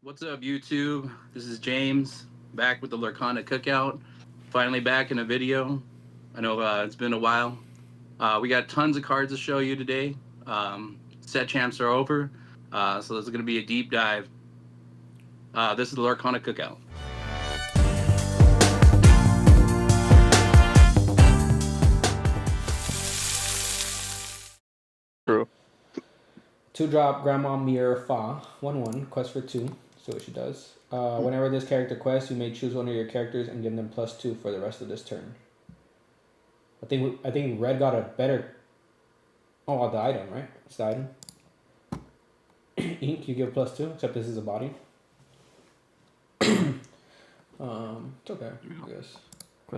What's up, YouTube? This is James, back with the Lorcana Cookout. Finally back in a video. I know it's been a while. We got tons of cards to show you today. Set champs are over, so this is going to be a deep dive. This is the Lorcana Cookout. True. 2-drop Grandma Mirror Fa 1/1 quest for 2. See what she does. Whenever this character quests, you may choose one of your characters and give them +2 for the rest of this turn. I think Red got a better. Oh, the item, right? It's the item. Ink, you give +2, except this is a body. It's okay, I guess.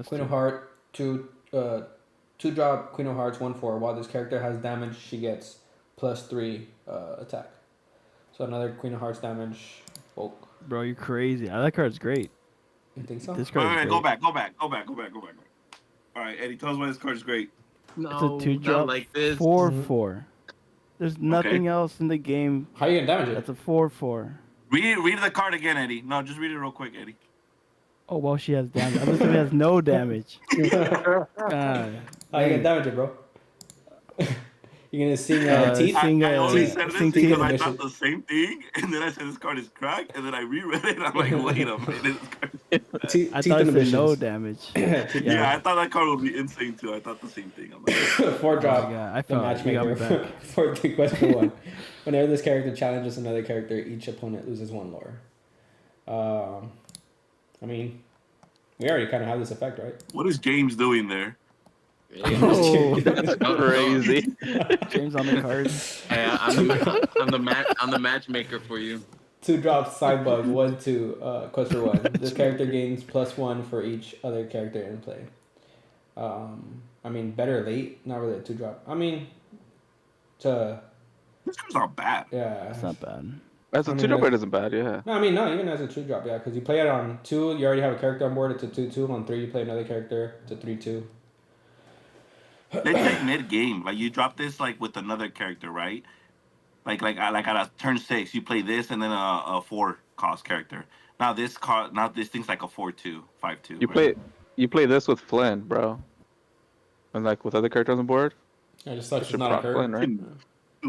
Queen of Heart 2-drop Queen of Hearts 1/4. While this character has damage, she gets +3 attack. So another Queen of Hearts damage. Bulk. Bro, you're crazy. That card's great. You think so? This card's great. Go back. All right, Eddie, tell us why this card's great. No, It's a 2-drop not like this. 4/4. There's nothing else in the game. How you gonna damage it? That's a 4/4. Read the card again, Eddie. No, just read it real quick, Eddie. Oh, well, she has damage. Other than has no damage. How you gonna damage it, bro? You're gonna sing teeth? I only said this sing because teeth I edition. thought the same thing, and then I said this card is cracked, and then I reread it, and I'm like, wait a minute. This card... I thought it said no damage. Yeah, I thought that card would be insane too. I thought the same thing. I'm like, 4-drop. Yeah, I The felt it. You got me matchmaker back. for quest for 1. Whenever this character challenges another character, each opponent loses 1 lore. I mean, we already kind of have this effect, right? what is James doing there? Oh, That's crazy. James on the cards. Yeah, I'm the matchmaker for you. 2-drop Sidebug 1/2 quest for 1. This character gains +1 for each other character in play. I mean, better late, not really a 2-drop. I mean, This card's not bad. yeah. That's not bad. As a 2-drop, it isn't bad, yeah. No, I mean, no, even as a 2-drop, yeah, because you play it on 2, you already have a character on board, it's a 2/2. On 3, you play another character, it's a 3/2. They take mid game. Like you drop this like with another character, right? Like at a turn 6, you play this and then a 4 cost character. Now this thing's like a 4/2, 5/2. You play this with Flynn, bro. And like with other characters on board. I just thought Should she's not a proc card. Flynn, right?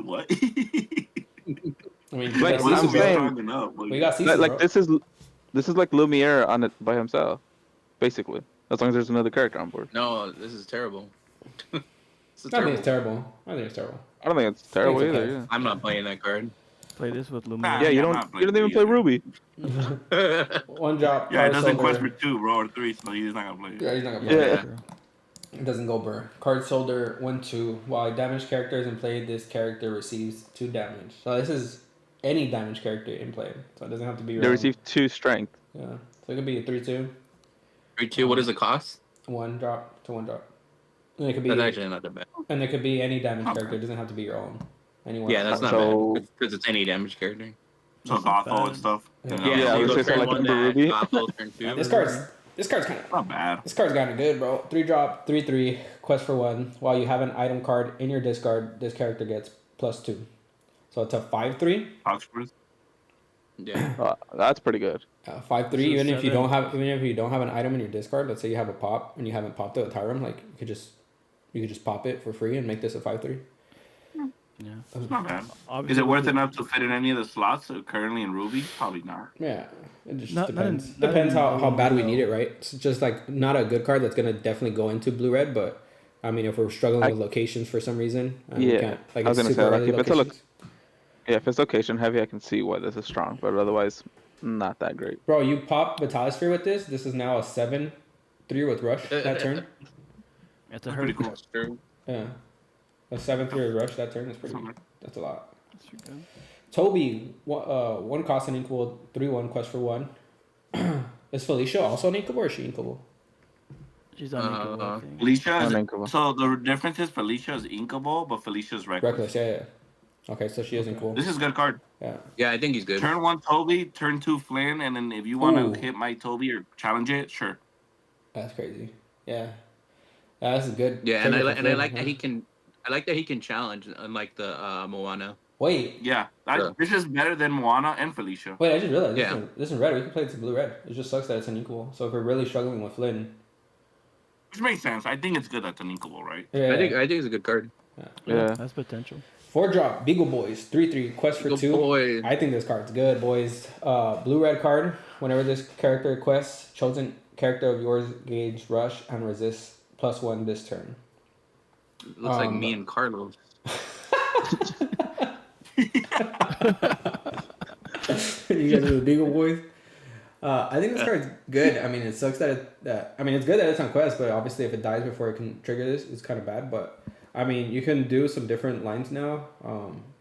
What? I mean, we Like, got I'm Cecil, bro. saying- We got Cecil, Like bro. this is like Lumiere on it by himself, basically. As long as there's another character on board. No, this is terrible. This is I think it's terrible. I think it's terrible. I don't think it's terrible it's okay. either. Yeah. I'm not playing that card. Play this with Nah. Lumina. Yeah, you I'm don't. not You don't even playing play Ruby. 1-drop. Yeah, it Card doesn't quest Solder. for 2, bro, or 3, so he's not gonna play. Yeah, he's not gonna play. Yeah. It doesn't go burr. Card Solder 1/2. While a damaged character is in play, this character receives 2 damage. So this is any damaged character in play. So it doesn't have to be your They own. receive 2 strength. Yeah. So it could be a 3/2. 3/2. What is the cost? 1-drop to 1-drop. And it could be, That's actually not that bad. and it could be any damaged character. It doesn't have to be your own. Anyone. Yeah, that's not So- bad because it's any damage character. So Gothel and stuff. Yeah. You know? Yeah, Yeah, I so you was go gonna say, turn like, 1 remember that, Ruby? Gothel turn 2. This card's kind of. Not bad. This card's kind of good, bro. 3-drop, 3/3, quest for 1. While you have an item card in your discard, this character gets +2. So it's a 5/3. Oxford. Yeah. That's pretty good. 5/3. So Even if you 7. don't have an item in your discard, let's say you have a pop and you haven't popped it with Tyrum, like you could just pop it for free and make this a 5/3. Yeah. It's not bad. Is Obviously, it worth enough to fit in any of the slots currently in Ruby? Probably not. Yeah, it just Not- not in- depends. not Depends in how blue, bad we though. need it, right? It's just like not a good card that's gonna definitely go into blue red, but I mean if we're struggling with locations for some reason, we Yeah. can't, like I was it's gonna super say, like, early if it's a locations. Yeah, if it's location heavy, I can see why this is strong, but otherwise, not that great. Bro, you pop Vitalis Sphere with this. This is now a 7/3 with Rush that turn. It's a Pretty hurt. cool. That's true. Yeah, a 7/3 with Rush that turn is pretty. Somewhere. That's a lot. That's pretty good. Toby, 1 cost and inkable, 3/1 quest for 1. Is Felicia also an inkable or is she inkable? She's uninkable, I think. Felicia is, Uninkable. so the difference is Felicia is inkable, but Felicia's reckless. Reckless, yeah. Okay, so she isn't cool. This is a good card. Yeah. Yeah, I think he's good. Turn 1 Toby, turn 2 Flynn, and then if you want Ooh. to hit my Toby or challenge it, sure. That's crazy. Yeah. This is good. Yeah, and I Trigger for like Flynn, that he can. I like that he can challenge, unlike the Moana. Wait, Yeah, Yeah. this is better than Moana and Felicia. wait! I just realized Yeah. this is red. We can play it to blue-red. It just sucks that it's unequal. So if we're really struggling with Flynn, Which makes sense. I think it's good that's unequal, right? yeah. I think it's a good card. Yeah. That's potential. 4-drop Beagle Boys 3/3 quest for Good 2. boy. I think this card's good, boys. Blue-red card. Whenever this character quests, chosen character of yours gains rush and resists +1 this turn. It looks like me and Carlos. You guys are the Beagle Boys. I think this card's good. I mean, it sucks that it's good that it's on quest, but obviously if it dies before it can trigger this, it's kind of bad. But I mean, you can do some different lines now.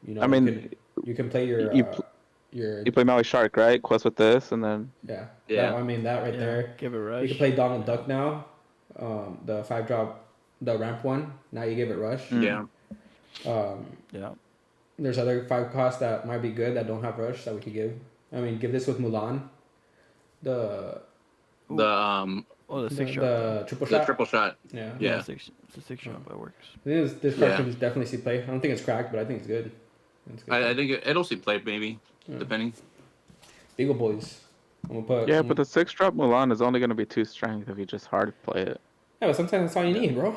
You know, I mean, you can play your you play Maui Shark, right? Quest with this, and then yeah. Yeah. I mean that right Yeah, there. give it rush. You can play Donald Duck now. The 5-drop, the ramp one. Now you give it rush. Yeah. Yeah. There's other 5 costs that might be good that don't have rush that we could give. I mean, give this with Mulan. The The 6 drop. the triple the shot. triple shot. Yeah. Yeah. It's a 6 drop. That works. This card Yeah. can definitely see play. I don't think it's cracked, but I think it's good. It's good. I think it'll see play maybe, depending. Beagle Boys. I'm gonna put. yeah, but the 6-drop Mulan is only gonna be 2 strength if you just hard play it. Yeah, but sometimes that's all you need, bro.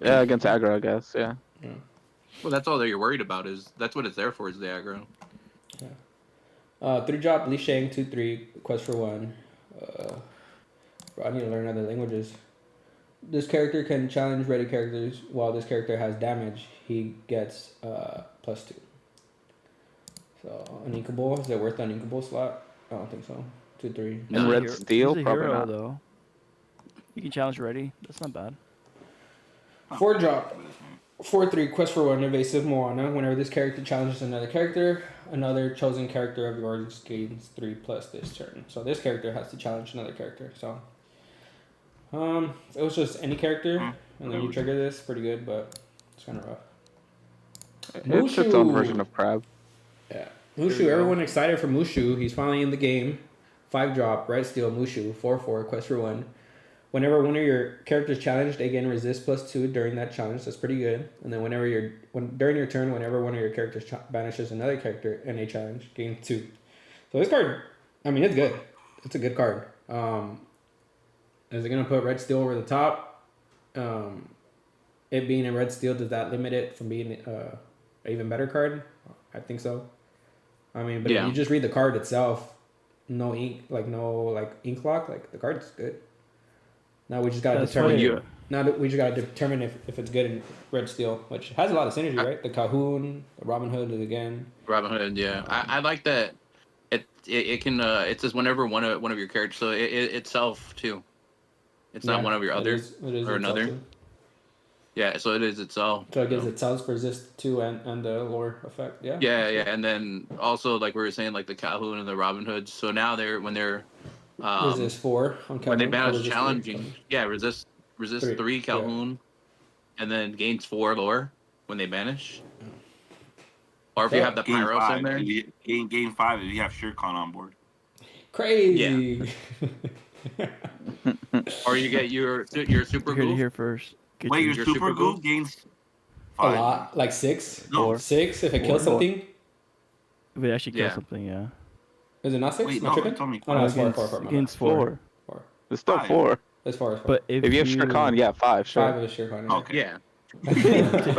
Yeah, against aggro, I guess. Yeah. Well, that's all that you're worried about that's what it's there for is the aggro. 3-drop Li Shang 2/3 quest for 1. Bro, I need to learn other languages. This character can challenge ready characters while this character has damage. He gets +2. So uninkable. Is it worth the uninkable slot? I don't think so. 2/3. And red He's steel, a probably hero, not. though. You can challenge ready. That's not bad. 4-drop 4/3 quest for 1 evasive Moana. Whenever this character challenges another character, another chosen character of yours gains 3+ this turn. So this character has to challenge another character. So if it was just any character and then you trigger this, pretty good, but it's kind of rough. It's its own Mushu. version of crab. Yeah, Mushu. Everyone excited for Mushu. He's finally in the game. 5-drop red steel Mushu 4/4 quest for 1. Whenever one of your characters challenged, they gain resist +2 during that challenge. That's pretty good. And then during your turn, whenever one of your characters banishes another character in a challenge, gain 2. So this card, I mean, it's good. It's a good card. Is it gonna put red steel over the top? It being a red steel, does that limit it from being an even better card? I think so. I mean, but if you just read the card itself, no ink lock, like the card's good. Now we just gotta determine. Now that we just gotta determine if it's good in red steel, which has a lot of synergy, right? The Calhoun, the Robin Hood is again. Robin Hood, yeah. I like that. It can it says whenever one of your characters, so it itself too. It's not one of your others or another. Too. Yeah, so it is itself. So it gives itself resist 2 and the lore effect. Yeah. Yeah, and then also like we were saying, like the Calhoun and the Robin Hoods. So now when they're resist 4 on Calhoun. when they banish resist challenging, 3. resist 3 Calhoun, and then gains 4 lore when they banish. Or if you have the Gain Pyros 5. in there. Gain 5 if you have Shirkan on board. Crazy. Or you get your super You heard it goof. here first. Get Wait, your- your your super super goo goof? gains A 5. lot, like 6. No. 6 if it kills something. if it actually kills Yeah. something, yeah. Is it not 6? Wait, Am I no, tripping? it's only Oh no, it's 4. Against- 4. My bad. against 4. 4. It's still 5. 4. It's 4. But if If you have Shirkan, yeah, 5. Sure. 5 of the Shirkan. Okay. Yeah.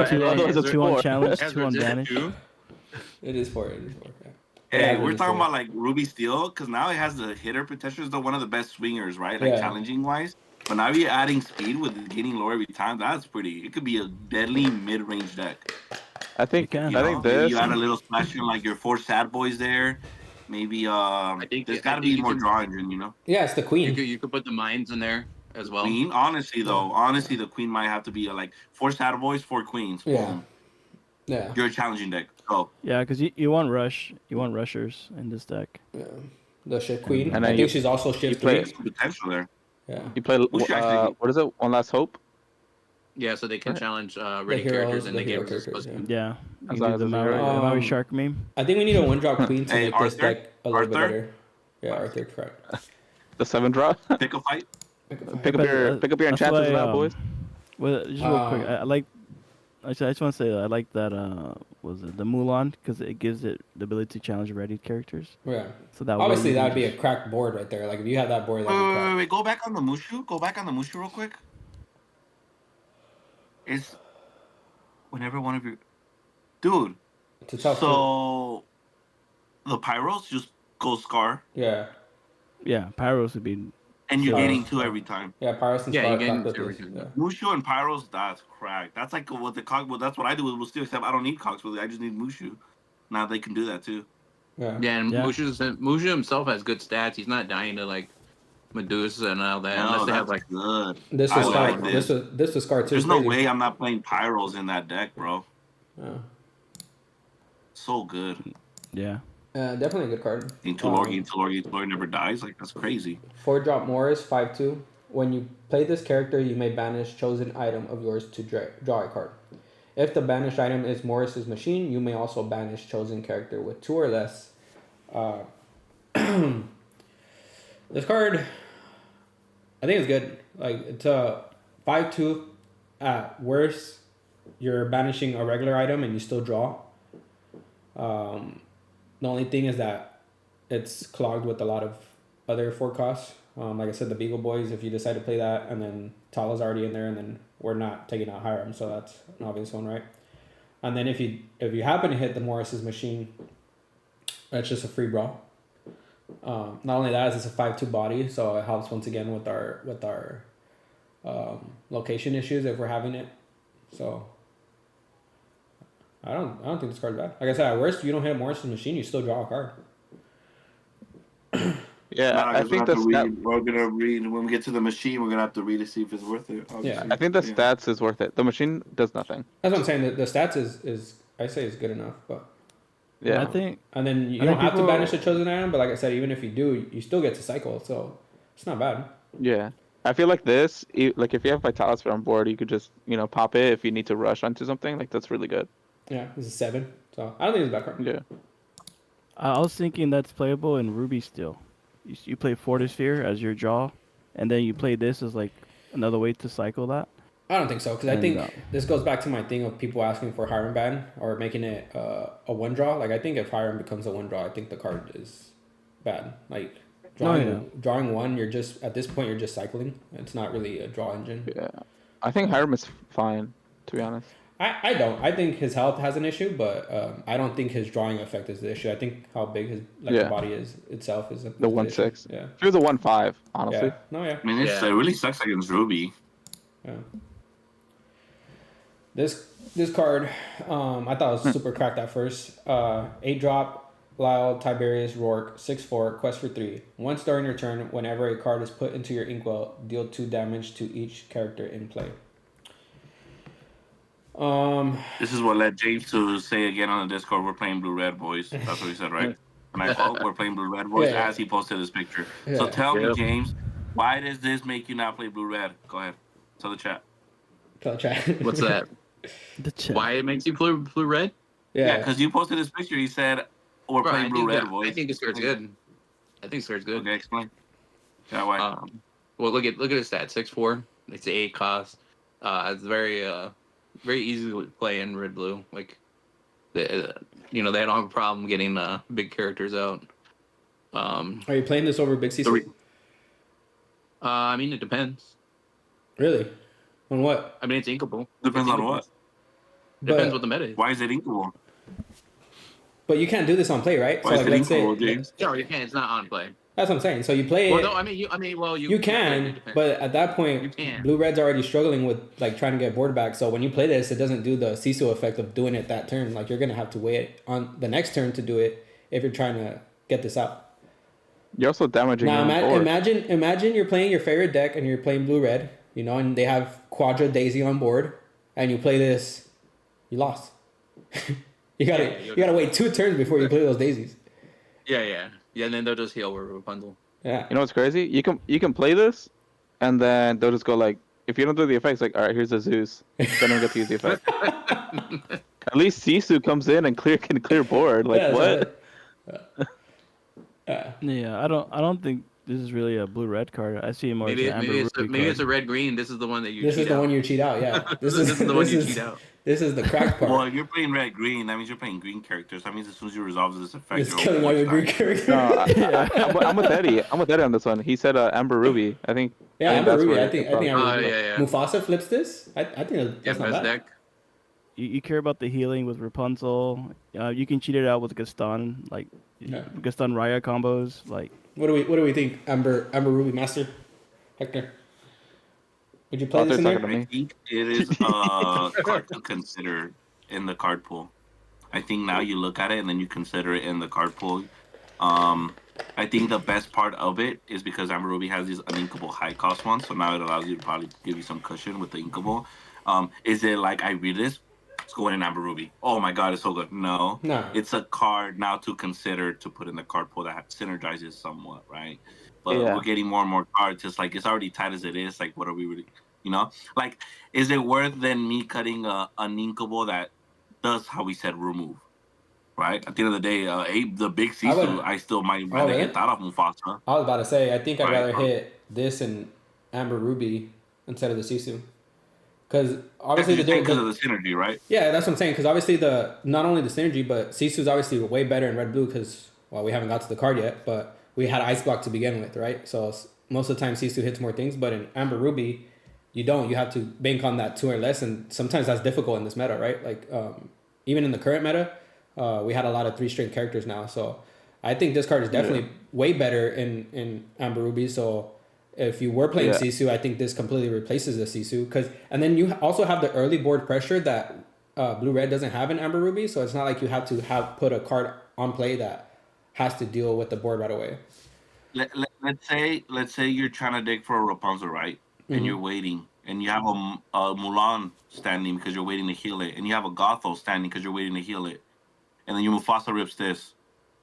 two Otherwise it's on 4. challenge, Has 2 on resist banish. 2. It is 4. It is 4. Yeah. Hey, Yeah, we're it is talking 4. about like Ruby Steel because now it has the hitter potential. Is the one of the best swingers, right? Like Yeah. challenging wise. But now you're adding speed with gaining lower every time. That's pretty. It could be a deadly mid-range deck. I think You can. You I know? think Maybe this. you add a little splash in like your 4 sad boys there. Maybe think there's I got to think be you more can- draw engine. You know, Yeah, it's the Queen. You could put the mines in there as well. Queen. Honestly the Queen might have to be like 4 sad boys, 4 queens. Yeah. Boom. Yeah. You're a challenging deck. Go. Yeah, because you want rush. You want rushers in this deck. Yeah. The Shift Queen. And I then think she's also you Shift play- 3. Potential there. Yeah. You play. Which actually- What is it? One Last Hope. Yeah, so they can Right. challenge ready heroes, characters and the they get hero resist characters, +2. Yeah. As You long can do as the it's a hero. Maui Shark meme. I think we need a 1-drop Queen to Hey, make this Arthur? deck a little bit Arthur? better. Yeah, Arthur, correct. The 7-drop. Pick a fight. Pick up But, your that's enchanters why, now, boys. Well, just real quick, I like Actually, I just want to say I like that. Was it the Mulan? Because it gives it the ability to challenge ready characters. Yeah. So that way Obviously, you can that'd be a just- cracked board right there. Like if you had that board, Wait, that'd be wait, wait, cracked. wait. Go back on the Mushu. Go back on the Mushu real quick. It's whenever one of your dude. It's a tough. So the Pyros just go Scar, Yeah. Yeah, Pyros would be. and you're Pyros. getting two every time. Yeah. Pyrus and Yeah, Scar you cracked can with do this. everything. Yeah. Mushu and Pyros, that's cracked. That's like what the cog. Well, that's what I do with Blue Steel. Except I don't need cogs with it. I just need Mushu. Now they can do that too. Yeah. Yeah, and Yeah. Mushu himself has good stats. He's not dying to like Medusa and all that, unless No, they that's have like. good. This I was Scar. like this. This was Scar too. There's no Crazy. way I'm not playing Pyros in that deck, bro. Yeah. So good. Yeah. Definitely a good card. Into Lorgi never dies. Like that's crazy. 4-drop Morris 5/2. When you play this character, you may banish chosen item of yours to draw a card. If the banished item is Morris's machine, you may also banish chosen character with 2 or less. This card, I think it's good. Like it's a 5/2. At worst, you're banishing a regular item and you still draw. The only thing is that it's clogged with a lot of other 4 costs. Like I said, the Beagle Boys, if you decide to play that, and then Tala's already in there, and then we're not taking out Hiram, so that's an obvious one, right? And then if you happen to hit the Morris's machine, that's just a free brawl. Not only that, it's a 5/2 body, so it helps once again with our location issues if we're having it. So I don't think this card's bad. Like I said, at worst, if you don't hit Morris's machine, you still draw a card. Yeah, Nah, I guess think we're the gonna read. We're gonna read when we get to the machine. We're gonna have to read to see if it's worth it. Obviously. I think the stats is worth it. The machine does nothing. That's what I'm saying. The stats is I say is good enough, but Yeah, I think. and then you I don't think have to people- banish a chosen item. But like I said, even if you do, you still get to cycle, so it's not bad. yeah. I feel like this, like if you have Vitalis on board, you could just pop it if you need to rush onto something. Like that's really good. Yeah, this is 7, so I don't think it's a bad card. Yeah. I was thinking that's playable in Ruby still. You play Fortisphere as your draw, and then you play this as like another way to cycle that. I don't think so because I And, think this goes back to my thing of people asking for Hiram ban or making it a 1-draw. Like I think if Hiram becomes a 1-draw, I think the card is bad. Like drawing 1, you're just at this point you're just cycling. It's not really a draw engine. Yeah. I think Hiram is fine, to be honest. I don't. I think his health has an issue, but I don't think his drawing effect is the issue. I think how big his the body is itself is The issue. 1/6. Yeah. If it was a 1/5, honestly. Yeah. No. Yeah. I mean, it really sucks against Ruby. Yeah. This card, I thought it was super cracked at first. 8-drop, Lyle, Tiberius, Rourke, 6/4, quest for 3. Once during your turn, whenever a card is put into your inkwell, deal 2 damage to each character in play. This is what led James to say again on the Discord, we're playing Blue-Red, boys. That's what he said, right? And I quote, we're playing Blue-Red, boys, Yeah. as he posted his picture. Yeah. So tell me, James, why does this make you not play Blue-Red? Go ahead. Tell the chat. Tell the chat. What's that? The chip. Why it makes you blue red? Yeah, because you posted his picture. He said, we're Bro, playing Blue-Red, boys. I think this card's good. I think this card's good. Okay, explain. Yeah, why? Well, look at his stats. 6/4. It's 8 cost. It's very easy to play in red blue. Like, they don't have a problem getting big characters out. Are you playing this over Big CC? I mean, it depends. Really? On what? I mean, it's inkable. Depends It's on inkable. what. Depends But- what the meta is. Why is it inkable? But you can't do this on play, right? Why so is like, it let's say inkable, James? No, you can't. It's not on play. that's what I'm saying. So you play Well, it. no, you You can, but at that You point, can. Blue Red's already struggling with like trying to get board back. So when you play this, it doesn't do the Sisu effect of doing it that turn. Like you're gonna have to wait on the next turn to do it if you're trying to get this out. You're also damaging Now your own board. imagine you're playing your favorite deck and you're playing Blue Red, and they have Quadra Daisy on board, and you play this, you lost. you gotta wait 2 turns before you play those daisies. Yeah, and then they'll just heal with Rapunzel. Yeah. You know what's crazy? You can play this, and then they'll just go like, if you don't do the effects, like, all right, here's a Zeus. Then I don't get to use the effect. At least Sisu comes in and can clear board. Like Yeah, what? Yeah, I don't think this is really a blue-red card. I see it more Maybe as an amber it's ruby maybe card. it's a red green. This is the one that you. This cheat is the out. one you cheat out. Yeah. This is the one you cheat out. This is the crack part. Well, if you're playing red green, that means you're playing green characters. That means as soon as you resolve this effect, It's you're killing all your green characters. No, I'm with Eddie. I'm with Eddie on this one. He said Amber Ruby. I think. Yeah, I think Amber that's Ruby. where I think it's Amber Oh, Ruby. yeah. Mufasa flips this. I think Yeah, that's not best bad. deck. You care about the healing with Rapunzel. You can cheat it out with Gaston, like Yeah. Gaston Raya combos. Like, What do we think, Amber Ruby Master, Hector? Would you play Oh, this in they're there? talking to I me. think it is a card to consider in the card pool. I think now you look at it and then you consider it in the card pool. I think the best part of it is because Amber Ruby has these uninkable high cost ones, so now it allows you to probably give you some cushion with the inkable. Is it like I read this? It's going in Amber Ruby. Oh my god, it's so good. No. It's a card now to consider to put in the card pool that synergizes somewhat, right? But Yeah. we're getting more and more cards. Just like it's already tight as it is. Like, what are we really, Like, is it worth then me cutting an inkable that does how we said remove? Right? At the end of the day, Abe, the big Sisu, I still might rather really? hit that off Mufasa. I was about to say, I think I'd Right, rather bro. hit this and Amber Ruby instead of the Sisu. Because obviously Because of the synergy, right? yeah, that's what I'm saying. Because obviously not only the synergy, but Sisu's obviously way better in red blue. Because we haven't got to the card yet, but we had Ice Block to begin with, right? So most of the time Sisu hits more things, but in Amber Ruby, you don't. You have to bank on that 2 or less, and sometimes that's difficult in this meta, right? Like even in the current meta, we had a lot of 3-strength characters now. So I think this card is definitely way better in Amber Ruby. So if you were playing Sisu, I think this completely replaces the Sisu. And then you also have the early board pressure that Blue-Red doesn't have in Amber Ruby. So it's not like you have to put a card on play that has to deal with the board right away. Let's say you're trying to dig for a Rapunzel, right? And you're waiting, and you have a Mulan standing because you're waiting to heal it, and you have a Gothel standing because you're waiting to heal it, and then you Mufasa rips this.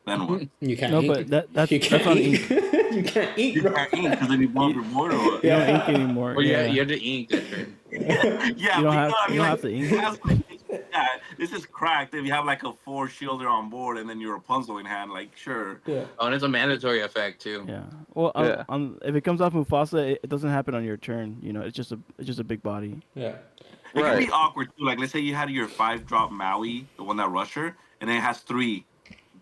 Then what? You can't no, ink. but that's You can't on ink. ink. You can't ink, You bro. can't ink because then you won't reward or what? You don't ink anymore. Well, yeah. you have to ink that turn. Yeah, You don't have- I mean, you don't like, have to ink. it has, like, yeah, this is cracked. If you have like a 4 shielder on board and then you're Rapunzel in hand, like sure. Yeah. Oh, and it's a mandatory effect too. Yeah. Well, Yeah. If it comes off Mufasa, it doesn't happen on your turn. It's just a big body. Yeah. It can Right. be awkward too. Like let's say you had your 5-drop Maui, the one that rusher, and then it has 3.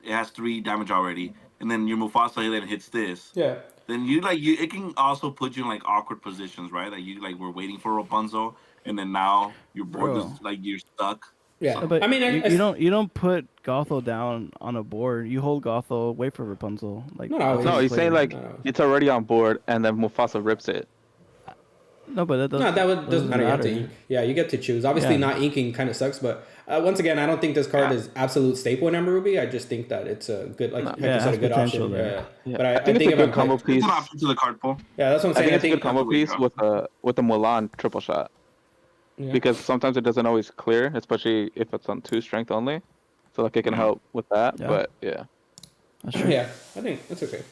It has 3 damage already, and then your Mufasa then hits this. Yeah. Then it can also put you in like awkward positions, right? Like you we're waiting for Rapunzel, and then now your board Bro. is like you're stuck. Yeah. But I mean, you don't put Gothel down on a board. You hold Gothel, wait for Rapunzel. Like No, that's no, how No, you he's play saying it. like No. it's already on board, and then Mufasa rips it. No, but that doesn't. No, doesn't matter. You have to ink. Yeah, you get to choose. Obviously, Yeah. not inking kind of sucks, but once again, I don't think this card is absolute staple in Amber Ruby. I just think that it's a good, like Hector it said, a has good potential option. there. Yeah. Yeah. But I think it's a if good I'm combo playing- It's piece. an option to the card pool. Yeah, that's what I'm I saying. think it's a good combo that's what we piece with the Mulan triple shot. Yeah. Because sometimes it doesn't always clear, especially if it's on 2 strength only. So like it can help with that. Yeah. But yeah. That's true. Yeah, I think that's okay.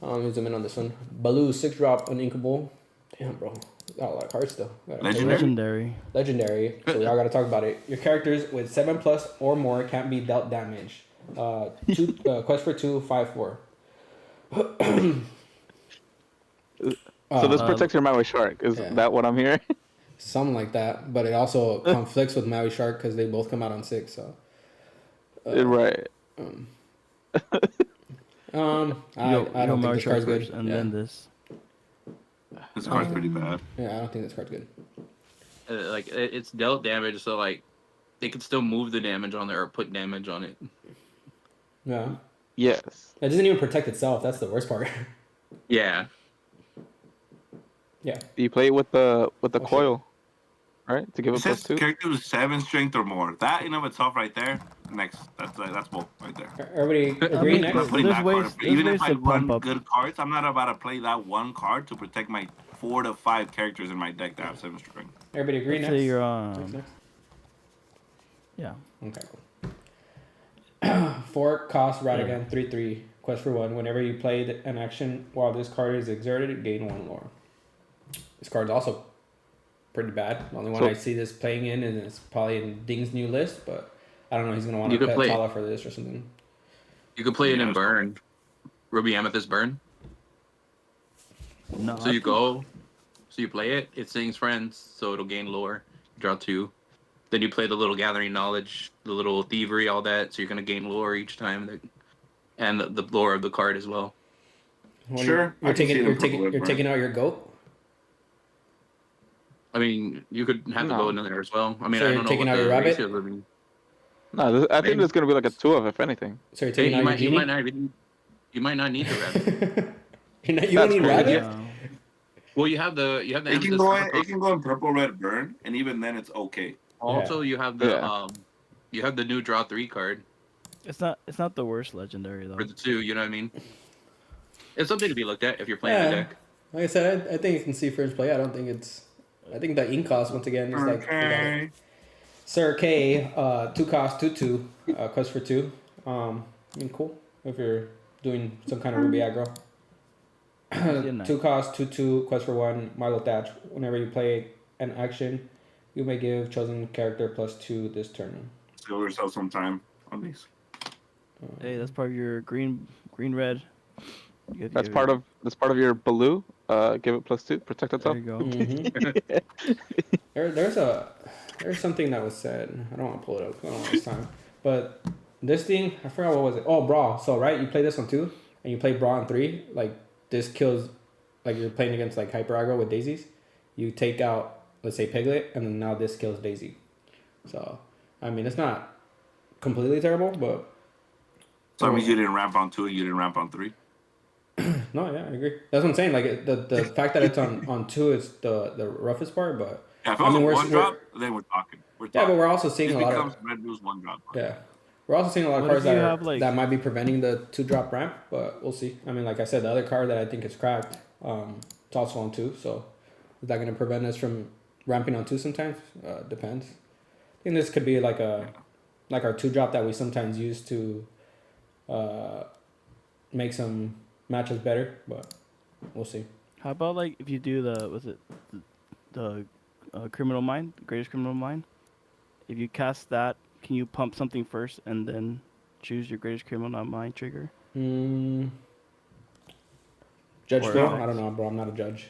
Let me zoom in on this one. Baloo 6-drop uninkable. Damn, bro, got a lot of cards still. Legendary? Legendary. So we all got to talk about it. Your characters with 7+ or more can't be dealt damage. Quest for 2, 5/4. So this protects your Maui Shark. Is yeah. that what I'm hearing? Something like that, but it also conflicts with Maui Shark because they both come out on 6. So Right. I don't think Mario this Kart card's good. first, and yeah. then this. This card's pretty bad. Yeah, I don't think this card's good. Like it's dealt damage, so like they can still move the damage on there or put damage on it. Yeah, Yes. it doesn't even protect itself. That's the worst part. Yeah. Yeah. You play it with the shit. coil, right? To give It it plus says 2. character with 7 strength or more. That in of itself right there. Next, that's both right there. Everybody agree mean, next? I'm not putting There's that ways- card. there's Even ways if I to pump run up. good cards, I'm not about to play that one card to protect my 4 to 5 characters in my deck that have 7 strength. Everybody agree Let's next? say you're Next. yeah. Okay, cool. 4 cost right Yeah. again, 3/3. Quest for 1. Whenever you play an action while this card is exerted, gain 1 lore. This card's also pretty bad. The only one So- I see this playing in, and it's probably in Ding's new list, but I don't know. He's gonna want You to could pet play- Tala for this or something. You can play it in Yeah. burn. Ruby Amethyst burn. No. So you go, so you play it, it sings friends, so it'll gain lore. Draw 2. Then you play the little gathering knowledge, the little thievery, all that. So you're gonna gain lore each time, and the lore of the card as well. Sure, I You're can see taking it in you're purple taking red you're burn. taking out your goat. I mean, you could have the No. goat in there as well. I mean, So I you're don't know taking what out the your rabbit? ratio would be. No, I think there's gonna be like a 2 of if anything. So you're Hey, taking out your genie. you might not need the rabbit. You don't That's need cool. rabbit. Yeah. Well, you have the It can amethyst go. armor. It can go in purple red burn, and even then it's okay. Also, you have the Yeah. you have the new draw 3 card It's not the worst legendary though. for the 2. You know what I mean? It's something to be looked at if you're playing the Yeah. deck. Like I said, I think you can see first play. I don't think it's. I think the ink cost once again is like. Okay. Sir K, 2 cost 2/2, quest for 2. I mean, cool if you're doing some kind of Ruby aggro. Yeah, 2 cost 2/2, quest for 1, Milo Thatch. Whenever you play an action, you may give chosen character +2 this turn. Skill yourself some time on these. Hey, that's part of your green red. That's part of your blue. Give it +2. Protect There itself. you go. There's something that was said. I don't want to pull it up. I don't want this time. But this thing, I forgot what was it. Oh, Brawl. So right, you play this on 2, and you play Brawl on 3. Like this kills, like you're playing against like Hyper Aggro with Daisies. You take out, let's say Piglet, and then now this kills Daisy. So I mean, it's not completely terrible, but. So that means you didn't ramp on 2 and you didn't ramp on 3. No, yeah, I agree. That's what I'm saying. Like the fact that it's on 2 is the roughest part, but Yeah, if it was a 1-drop, then we're talking. yeah, but we're also seeing It a lot becomes of Red Blue's 1-drop. yeah, we're also seeing a lot of What cards if you that have, like- that might be preventing the 2-drop ramp, but we'll see. I mean, like I said, the other card that I think is cracked, it's also on 2. So is that going to prevent us from ramping on 2 sometimes? Depends. I think this could be like our 2-drop that we sometimes use to make some matches better, but we'll see. How about like if you do the criminal mind, the greatest criminal mind? If you cast that, can you pump something first and then choose your greatest criminal mind trigger? Judge Or Phil? Alex. I don't know, bro. I'm not a judge.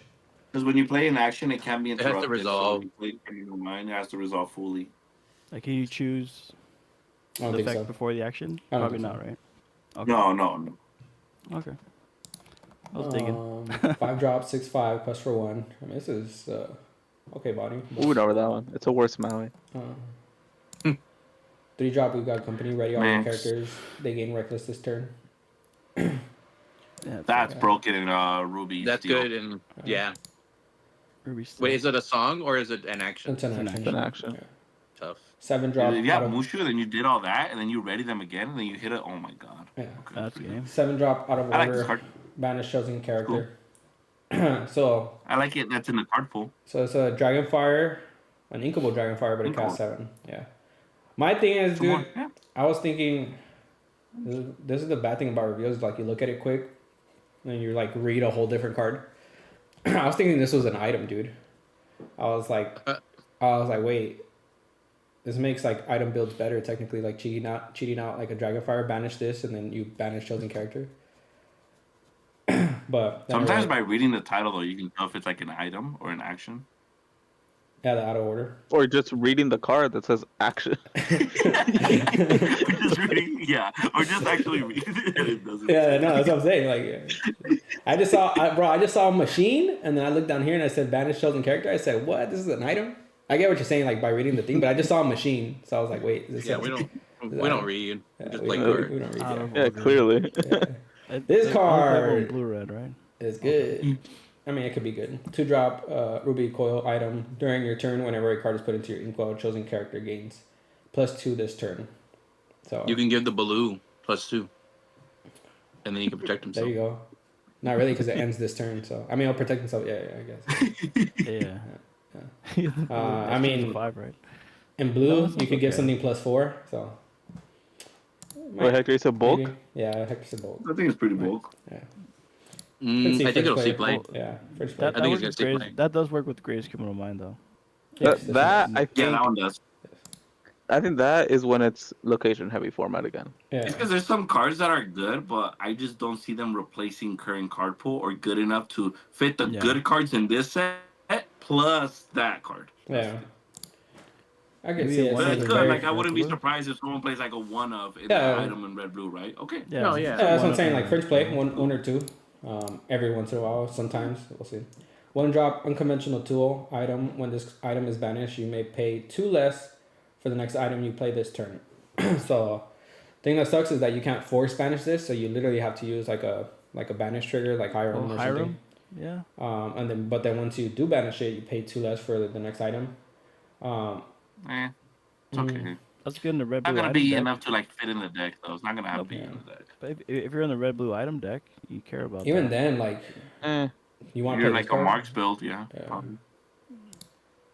Because when you play in action, it can be has to interrupted. resolve. So when you play Criminal Mind, it has to resolve fully. Like, can you choose I don't the think effect so. before the action? I don't Probably think not, so. right? Okay. No. Okay. I was digging. 5 drop, 6/5, quest for 1. I mean, this is okay body. Ooh, over that one. It's a worse Maui. 3 drop, we've got company ready. All your Max. characters, they gain reckless this turn. Yeah, That's broken in Ruby. That's Steel. good, and yeah. Ruby Steel. Wait, is it a song or is it an action? It's an It's an action. It's an action. Yeah. Tough. 7 drop. If you have out of- Mushu, then you did all that, and then you ready them again, and then you hit it. Oh my god. yeah. That's game. 7 drop out of I like this order. card. Banish chosen character. so I like it. That's in the card pool. it's a Dragonfire, an Inkable Dragonfire, but it costs 7. Yeah. My thing is, Come dude, on. Yeah. I was thinking, this is the bad thing about reviews. Like, you look at it quick, and you like read a whole different card. I was thinking this was an item, dude. I was like, wait, this makes like item builds better technically. Like cheating out like a Dragonfire, banish this, and then you banish chosen character. But then I Sometimes realized- by reading the title, though, you can tell if it's like an item or an action. yeah, the out of order. Or just reading the card that says action. Just reading, yeah, or just actually reading it. It doesn't. Yeah, no, that's what I'm saying. Like, I just saw a machine, and then I looked down here and I said banish chosen character. I said, what? This is an item? I get what you're saying, like by reading the thing, but I just saw a machine, so I was like, wait, is this? Yeah, a- we don't read. Yeah, Just we like don't- art. we don't read. Out Yeah. of Yeah, order. clearly. Yeah. It- This it's only playable in card- blue red, right? It's good. I mean, it could be good. 2 drop Ruby Coil item. During your turn, whenever a card is put into your inkwell, chosen character gains +2 this turn. So You can give the Baloo +2, and then you can protect there himself. you go. Not really, because it ends this turn. So I mean, I'll protect himself. Yeah, I guess. Yeah. I mean, 5, right? In blue, That was you could give okay. something +4. So Wait, Hector, you said bulk? maybe. Yeah, Hector's a bulk. I think it's pretty bulk. Yeah. I think it'll see play. Yeah, first play. That, I think works it's gonna with stay greatest, playing. that does work with greatest criminal mind though. Yes, That I Yeah, think that one does. I think that is when it's location heavy format again. Yeah. It's because there's some cards that are good, but I just don't see them replacing current card pool or good enough to fit the Yeah. good cards in this set plus that card. Yeah. I could Maybe see a it. one But of it's the good. very- Like I wouldn't be blue. surprised if someone plays like a one of in Yeah. that item in red blue, right? Okay. Yeah. Oh, yeah. Yeah, that's what I'm One saying. of Like them. French play, one or two, every once in a while. Sometimes we'll see. One drop unconventional tool item. When this item is banished, you may pay 2 less for the next item you play this turn. So, thing that sucks is that you can't force banish this. So you literally have to use like a banish trigger, like Hiram Oh, or Hiram. Yeah. something. And then once you do banish it, you pay 2 less for the next item. It's okay. That's good in the red Not blue gonna item be deck. enough to like fit in the deck though. It's not gonna have to be Nope. in the deck. But if you're in the red blue item deck, you care about Even that. then, like Eh. you want to You're play like this a card. Marks build, yeah. Yeah. Probably.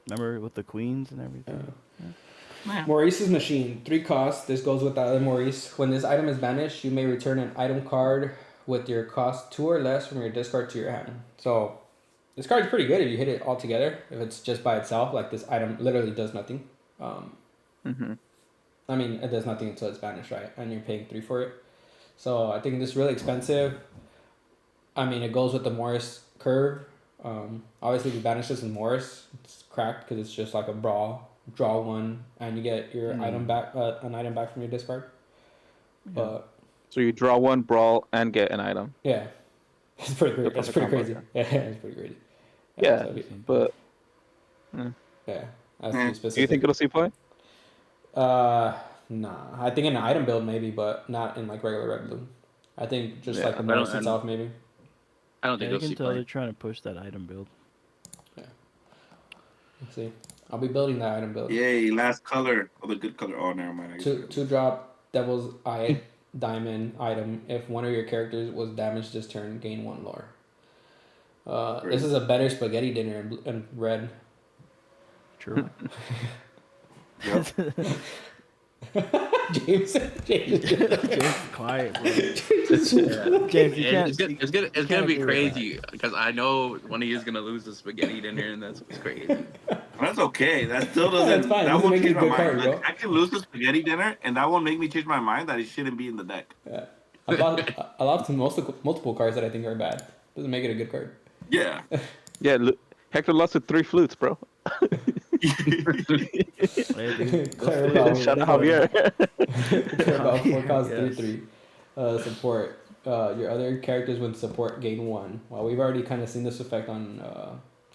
Remember with the queens and everything. Yeah. Maurice's machine, 3 costs. This goes with the other Maurice. When this item is banished, you may return an item card with your cost 2 or less from your discard to your hand. So this card's pretty good if you hit it all together. If it's just by itself, like this item literally does nothing. I mean, it does nothing until it's banished, right? And you're paying 3 for it. So I think this is really expensive. I mean, it goes with the Morris curve. Obviously, if you banish this in Morris, it's cracked because it's just like a draw 1, and you get your item back, an item back from your discard. But So you draw 1, brawl, and get an item. yeah, it's pretty great. That's pretty perfect crazy. Yeah, it's pretty crazy. Yeah, so, but yeah, that's too specific. do you think it'll see play? Nah. I think in an item build maybe, but not in like regular red blue. I think just Yeah, like the I don't- Morris I don't- itself maybe. I don't Yeah, think you you'll can see tell play. they're trying to push that item build. Let's see. I'll be building that item build. Yay, last color. Oh, the good color. Oh, never mind. I guess Two drop Devil's Eye diamond item. If one of your characters was damaged this turn, gain 1 lore. This is a better spaghetti dinner in red. True. Yep. James. James, quiet, bro. James, you And can't. it's gonna can't be agree with crazy because I know one of you is gonna lose the spaghetti dinner, and that's what's crazy. That's okay. That still doesn't. That's fine. That Doesn't won't make it change a my good mind. card, Like, I can lose the spaghetti dinner, and that won't make me change my mind that it shouldn't be in the deck. Yeah. I lost some multiple cards that I think are bad. Doesn't make it a good card. Yeah. Yeah, Hector lost with 3 flutes, bro. Hey, dude, Clarabelle. Shout out Javier. Clarabelle 4 cost Yes. 3/3. Support. Your other characters with support gain 1. Well, we've already kind of seen this effect on.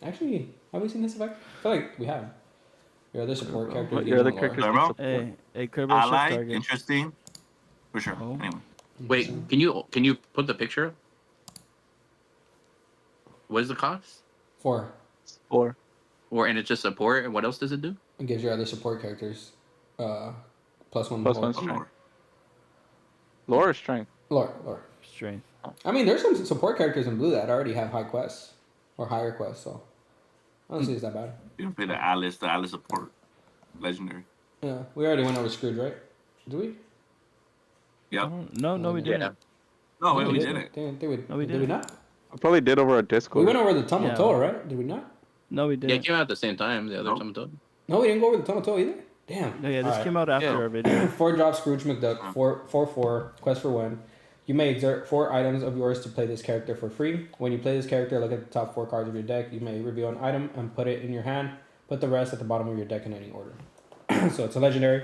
Actually, have we seen this effect? I feel like we have. Your other support characters. What, gain your other 1 lore. characters Clarabelle? can support. Hey, Kerber shift Ally, target. interesting. For sure. Oh. Anyway. Wait, can you put the picture up? What is the cost? 4. 4. And it's just support. And what else does it do? It gives your other support characters +1 Plus lore. 1 Oh, strength. Lord. Lore or strength? Lore. Strength. I mean, there's some support characters in blue that already have high quests or higher quests, so I don't see it's that bad. You can play the Alice support. Legendary. Yeah, we already went over Scrooge, right? Did we? I Yep. don't- No, we didn't. Yeah. No, wait, No, we didn't. Did we? No, we Did we didn't. not? I probably did over a Discord. We went over the Tomotoa, Yeah. right? Did we not? No, we Yeah, didn't. it came out at the same time. The other Nope. time told. No, we didn't go over the Tomotoa either. Damn. No, yeah, this Alright. came out after Yeah. our video. 4 drop Scrooge McDuck, 4/4, quest for 1. You may exert 4 items of yours to play this character for free. When you play this character, look at the top 4 cards of your deck. You may reveal an item and put it in your hand. Put the rest at the bottom of your deck in any order. So it's a legendary.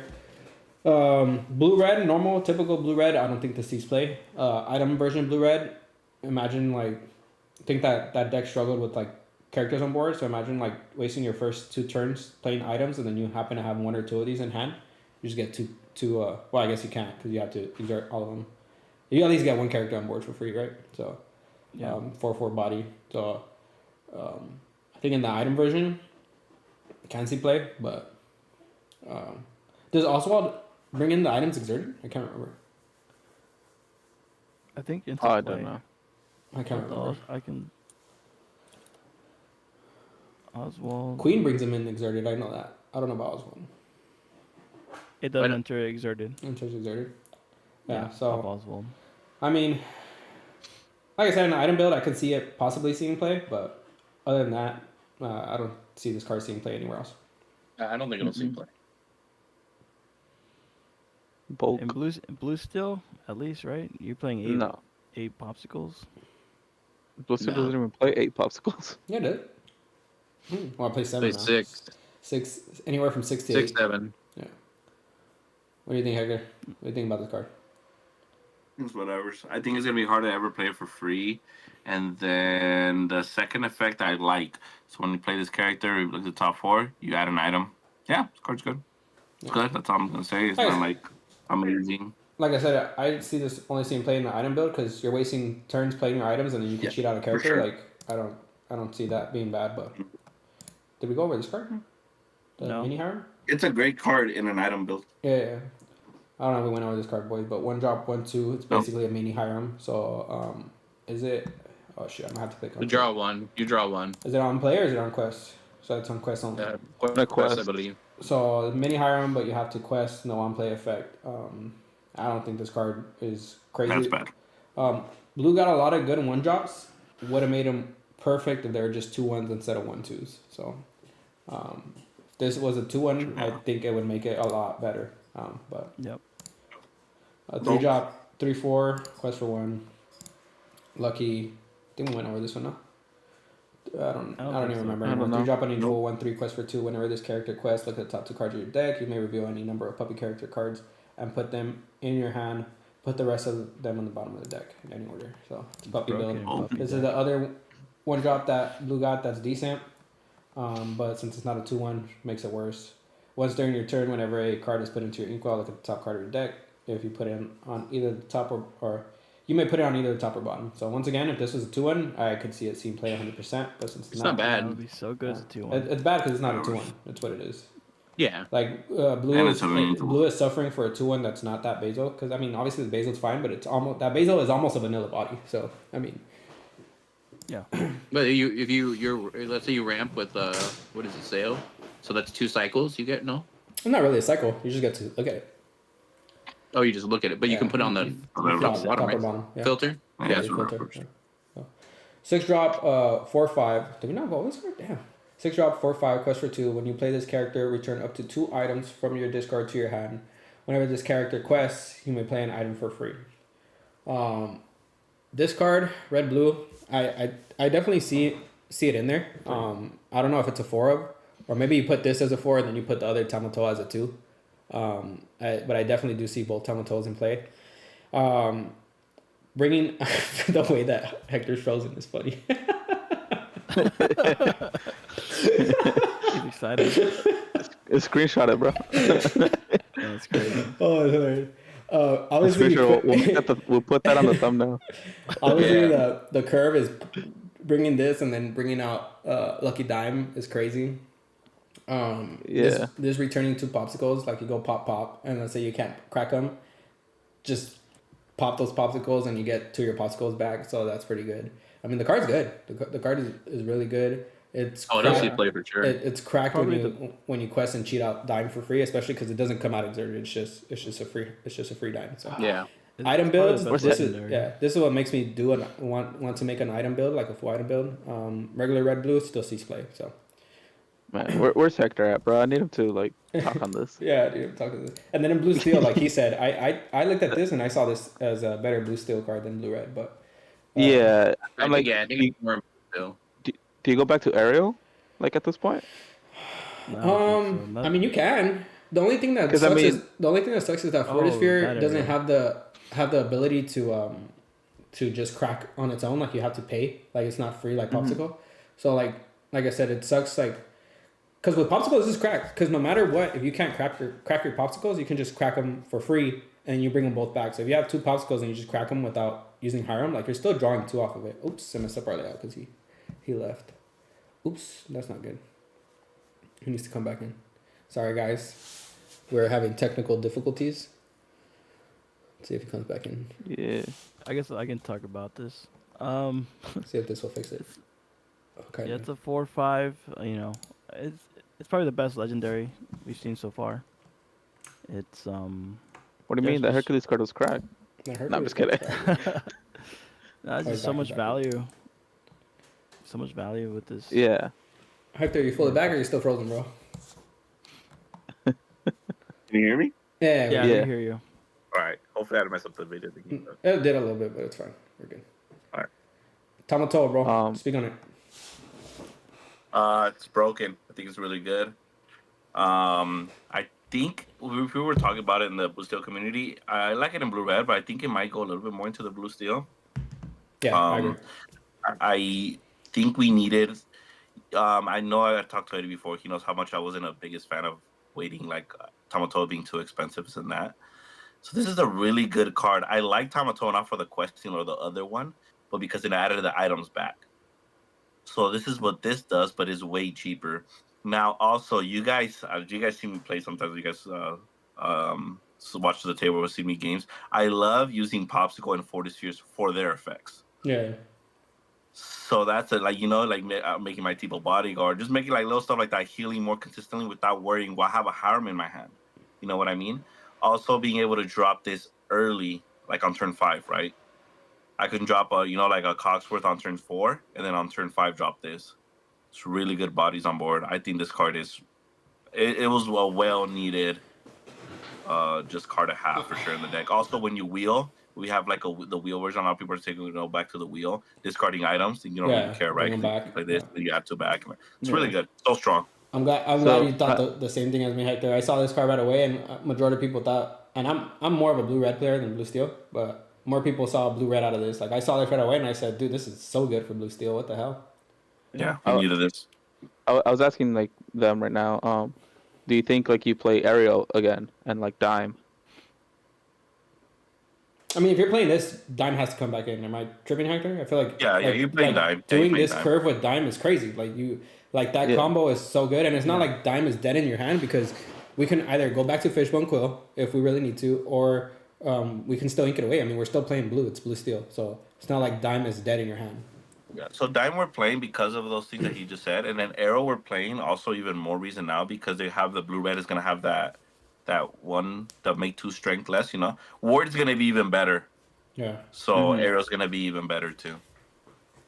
Blue red, normal, typical blue red. I don't think this sees play. Item version blue red. Imagine like, I think that deck struggled with like characters on board. So imagine like wasting your first 2 turns playing items, and then you happen to have 1 or 2 of these in hand. You just get two. Well, I guess you can't because you have to exert all of them. You at least get 1 character on board for free, right? So, Yeah. 4/4 body. So, I think in the item version, can see play, but does Oswald bring in the items exerted? I can't remember. I think into Oh, I play. don't know. I can't remember. I can. Oswald. Queen brings him in exerted. I know that. I don't know about Oswald. It doesn't Why enter exerted. Enters exerted. Yeah. of So Oswald. I mean, like I said, in the item build, I could see it possibly seeing play, but other than that, I don't see this card seeing play anywhere else. I don't think it'll see play. Bulk. And blue still, at least, right? You're playing 8 No. 8 popsicles. Blister No. doesn't even play 8 popsicles. Yeah, it did. Well, I play 7 Play now. 6. Anywhere from 6 to 6, 8. 7. Yeah. What do you think, Hector? What do you think about this card? It's whatever. I think it's gonna be hard to ever play it for free. And then the second effect I like. So when you play this character, you look at the top 4, you add an item. Yeah, this card's good. It's good. That's all I'm gonna say. It's not like amazing. Like I said, I see this only seeing play in the item build because you're wasting turns playing your items and then you can cheat out a character. sure. Like I don't see that being bad. But did we go over this card? The No. mini harem? It's a great card in an item build. Yeah. I don't know if we went over this card, boys, but 1 drop, 1/2. It's basically a mini harem. So is it? Oh shit! I'm gonna have to click on. You draw 1. You draw 1. Is it on play or is it on quest? So it's on quest only. Quest, I believe. So mini harem, but you have to quest, no on play effect. I don't think this card is crazy. That's bad. Blue got a lot of good 1-drops. Would have made him perfect if they were just 2-1s instead of 1-2s. So if this was a 2-1, I think it would make it a lot better. But Yep. 3-drop, 3/4, quest for 1. Lucky. I think we went over this one now. I don't even remember. I don't know. 3-drop unusual, 1/3, quest for 2. Whenever this character quests, look at the top 2 cards of your deck. You may reveal any number of puppy character cards and put them in your hand. Put the rest of them on the bottom of the deck in any order. So it's puppy build. This is the other 1-drop that Blue got that's decent. But since it's not a 2-1, makes it worse. Once during your turn, whenever a card is put into your inkwell, look at the top card of your deck. If you put it on either the top or you may put it on either the top or bottom. So once again, if this was a 2-1, I could see it seeing play 100%. But since It's not bad. That would be so good as a 2-1. It's bad because it's not a 2-1. That's what it is. Yeah. Like And blue it's a blue is suffering for a 2-1 that's not that basil. Because I mean, obviously the basil's fine, but it's almost that basil is almost a vanilla body. So I mean, Yeah. But you're let's say you ramp with what is it, sale? So that's 2 cycles you get, no? it's not really a cycle. You just get to look at it. Oh, you just look at it, but you can put it on the Top bottom, or right? bottom. Yeah. Filter. Yeah, Yeah, it's you real filter. first. Yeah. 6-drop, 4/5. Did we not go this card? Damn. 6-drop, 4/5. Quest for 2. When you play this character, return up to 2 items from your discard to your hand. Whenever this character quests, you may play an item for free. This card, red blue, I definitely see it in there. I don't know if it's a 4 of, or maybe you put this as a 4 and then you put the other Tamato as a 2. But I definitely do see both Tamatos in play. Bringing the way that Hector's frozen is funny. He's excited. Screenshot it, bro. That's crazy. Oh, that's hilarious. Obviously, We'll put that on the thumbnail. obviously the curve is bringing this and then bringing out Lucky Dime is crazy. This returning 2 popsicles, like you go pop, and let's say you can't crack them, just pop those popsicles and you get 2 of your popsicles back. So that's pretty good. I mean, the card's good. The card is really good. It's it'll see play for sure. It's cracked when you quest and cheat out dime for free, especially because it doesn't come out exerted. It's just a free dime. So Yeah. item builds. This This is what makes me want to make an item build, like a full item build. Regular red blue still sees play. So Man, where's Hector at, bro? I need him to like talk on this. yeah, dude, I'm talking. And then in blue steel, like he said, I looked at this and I saw this as a better blue steel card than blue red. But Yeah, I I'm think, like, yeah, I think it's more still. do you go back to Ariel? Like at this point? I mean, you can. The only thing that sucks is that Fortisphere doesn't have the ability to just crack on its own. Like you have to pay. Like it's not free like Popsicle. So like I said, it sucks. Like because with Popsicles, it's just cracked. Because no matter what, if you can't crack your Popsicles, you can just crack them for free and you bring them both back. So if you have 2 Popsicles and you just crack them without using Hiram, like you're still drawing 2 off of it. Oops, I messed up our layout because he left. Oops, that's not good. He needs to come back in. Sorry, guys. We're having technical difficulties. Let's see if he comes back in. Yeah. I guess I can talk about this. See if this will fix it. Okay. Yeah, it's a 4/5. You know, it's probably the best legendary we've seen so far. It's What do you mean? The Hercules card was cracked. No, I'm just kidding. That's just so much value. So much value with this. Yeah. Hector, you fully back or you still frozen, bro? Can you hear me? Yeah. Yeah, Yeah. I hear you. All right. Hopefully, I didn't mess up the video. It did a little bit, but it's fine. We're good. All right. Tamato, bro. Speak on it. It's broken. I think it's really good. I think if we were talking about it in the blue steel community, I like it in blue red, but I think it might go a little bit more into the blue steel. Yeah, I agree. I think we needed. I know I talked to Eddie before. He knows how much I wasn't a biggest fan of waiting, like Tamatoa being too expensive and that. So this is a really good card. I like Tamatoa not for the question or the other one, but because it added the items back. So this is what this does, but is way cheaper. Now, also, you guys see me play sometimes. You guys watch the table or see me games. I love using Popsicle and Fortispheres for their effects. Yeah. So that's it, like making my Tipo bodyguard, just making like little stuff like that, healing more consistently without worrying. Well, I have a harm in my hand. You know what I mean? Also, being able to drop this early, like on turn 5, right? I can drop a like a Cogsworth on turn 4, and then on turn 5 drop this. It's really good bodies on board. I think this card is it was a well needed just card to have for sure in the deck. Also, when you wheel, we have like the wheel version. A lot of people are taking back to the wheel, discarding items. And you don't really care, right? Bring them back. You play this, then you add two back. It's Yeah. really good. So strong. I'm glad you thought the same thing as me, Hector. I saw this card right away, and majority of people thought, and I'm more of a blue red player than blue steel, but more people saw blue red out of this. Like I saw this right away, and I said, dude, this is so good for blue steel. What the hell? Yeah, we needed this. I was asking like them right now. Do you think like you play Ariel again and like Dime? I mean, if you're playing this, Dime has to come back in. Am I tripping, Hector? I feel like You play Dime. Doing Yeah, this Dime. curve with Dime is crazy. Like that combo is so good, and it's not like Dime is dead in your hand because we can either go back to Fishbone Quill if we really need to, or we can still ink it away. I mean, we're still playing blue. It's blue steel, so it's not like Dime is dead in your hand. Yeah, so Dime we're playing because of those things that he just said, and then Arrow we're playing also even more reason now because they have the blue red is gonna have that one that make 2 strength less. Ward's gonna be even better. Yeah. So Arrow's gonna be even better too.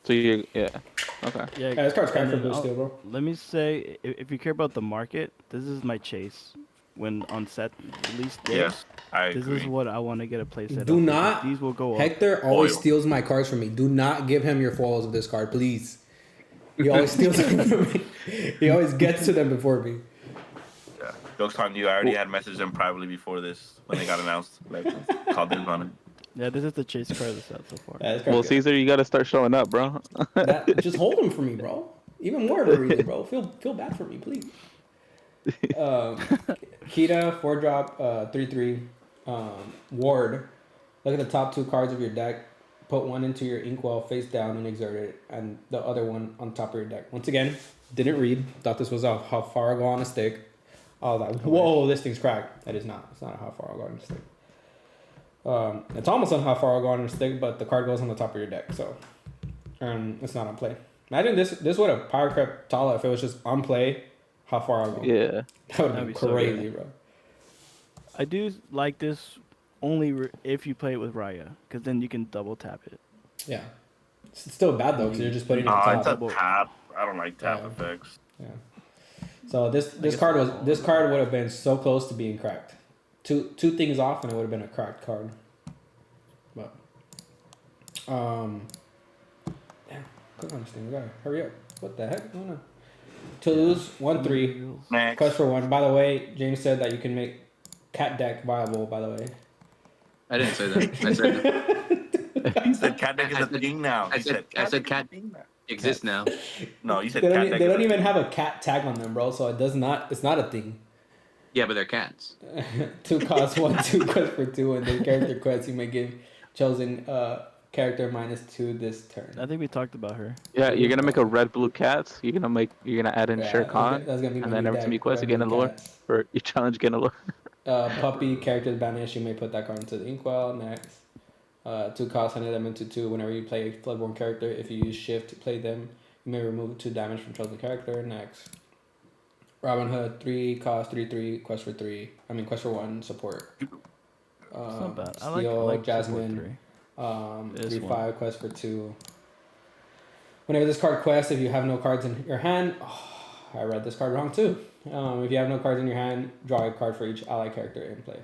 So okay. Yeah, This card's kind and for then blue steel, bro. Let me say, if you care about the market, this is my chase. When on set release day, Yes, I this agree. is what I want to get a playset. Do of, not. These will go up. Hector always Foil. steals my cards from me. Do not give him your foils of this card, please. He always steals them from me. He always gets to them before me. Yeah, jokes on you. I already had messaged them privately before this when they got announced. Like, called them on it. Yeah, this is the chase card of the set so far. Yeah, this card's Well, good. Cesar, you gotta start showing up, bro. Just hold him for me, bro. Even more of a reason, bro. Feel bad for me, please. Kita, 4-drop, 3/3. Ward. Look at the top 2 cards of your deck. Put one into your inkwell face down and exert it, and the other one on top of your deck. Once again, didn't read. Thought this was a how far I go on a stick. I was like, whoa, this thing's cracked. That is not. It's not a how far I'll go on a stick. It's almost on how far I'll go on a stick, but the card goes on the top of your deck, so it's not on play. Imagine this would have power crept Tala if it was just on play. How far I'll go. Yeah. That would That'd be be so crazy, good. bro. I do like this only if you play it with Raya, because then you can double tap it. Yeah. It's still bad though, because you're just putting it on Nah, it's top. a tap. I don't like tap Yeah. effects. Yeah. So this card would have been so close to being cracked. Two things off and it would have been a cracked card. But damn, click on this thing. We gotta hurry up. What the heck? No. To lose 1/3. Next. Quest for 1. By the way, James said that you can make cat deck viable, by the way. I didn't say that. I said He said cat deck is a thing now. I He said deck cat is a thing now. exists now. No, you said They cat don't, deck. they is don't a even thing. have a cat tag on them, bro. So it's not a thing. Yeah, but they're cats. 2 cost 1, 2 quest for 2, and then character quest you may give chosen character -2 this turn. I think we talked about her. Yeah, you're gonna make a red blue cats. You're gonna add in Shere Khan, that's gonna be my and then new every time deck, you quest, you red get a blue lore, cats. or you challenge get a lore. Puppy characters banished. You may put that card into the inkwell. Next, 2 cost, send them into 2 whenever you play a Floodborn character. If you use shift to play them, you may remove 2 damage from chosen character. Next, Robin Hood, 3 cost, 3/3 quest for 3. I mean quest for 1 support. It's not bad. I Steel, like Jasmine. Jasmine. 3/5 quest for 2. Whenever this card quests, if you have no cards in your hand, I read this card wrong too. If you have no cards in your hand, draw a card for each ally character in play.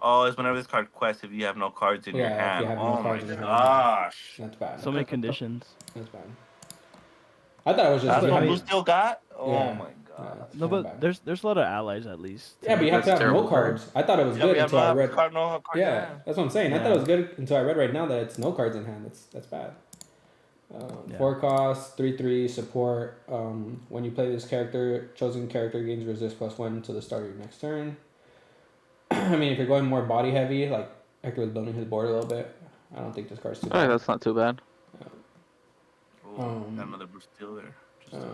Oh, it's whenever this card quests if you have no cards in your Yeah, if hand. you have no Oh my cards in your hand. gosh. That's bad. So many conditions. That's bad. I thought it was just That's you what have- Blue still got? Oh Yeah. my it's No, kinda but bad. there's a lot of allies at least. Yeah, but you have to That's have no terrible card. cards. I thought it was Yeah, good we have until I no read. card, no card. Yeah, that's what I'm saying. I thought it Yeah. was good until I read right now that it's no cards in hand. That's bad. Yeah. 4 cost, 3/3 support. When you play this character, chosen character gains resist +1 to the start of your next turn. I mean, if you're going more body heavy, like Hector was building his board a little bit, I don't think this card's too Alright, bad. that's not too bad. Oh, Um, got another blue steel there. Uh,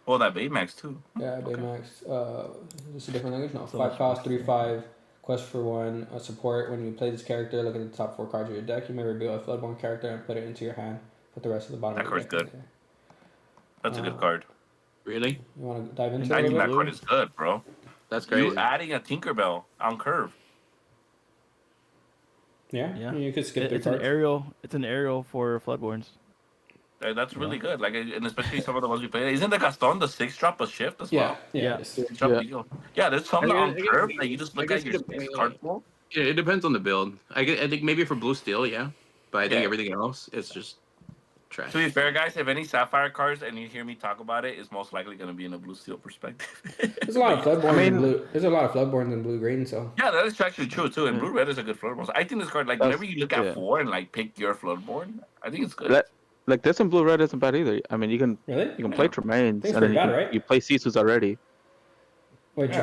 Oh, that Baymax too. yeah, Okay. Baymax. Is this a different language? No. So 5 much cost, more. 3/5. Quest for 1. Support. When you play this character, look at the top 4 cards of your deck. You may reveal a Floodborne character and put it into your hand. Put the rest of the bottom That of your card's deck. good. in there. That's a good Uh, card. Really? You want to dive into I it a think little that bit? card is good, bro. That's crazy. You adding a Tinkerbell on curve. Yeah. Yeah. You could skip 3 It's an cards. aerial. It's an aerial for Floodborns. That's really good. Like, and especially some of the ones we play. Isn't the Gaston the 6-drop a shift as Yeah. well? Yeah. Yeah. it is. 6-drop Yeah. deal. Yeah, there's some I on guess- curve that you just I look guess at your it depends. card pool. Yeah, it depends on the build. I think maybe for blue steel, yeah, but I think Yeah. everything else it's just trash. To be fair, guys, if any Sapphire cards and you hear me talk about it, it's most likely going to be in a blue steel perspective. There's a lot of Floodborns I in mean- blue. There's a lot of Floodborns in blue green. So Yeah, that is actually true too. And Yeah. blue red is a good Floodborn. So I think this card, like, That's- whenever you look at yeah. 4 and like pick your Floodborn, I think it's good. That, like this in blue red isn't bad either. I mean, you can really, play Tremaines Think it's and then pretty bad, right? you play Sisus already. wait, Yeah,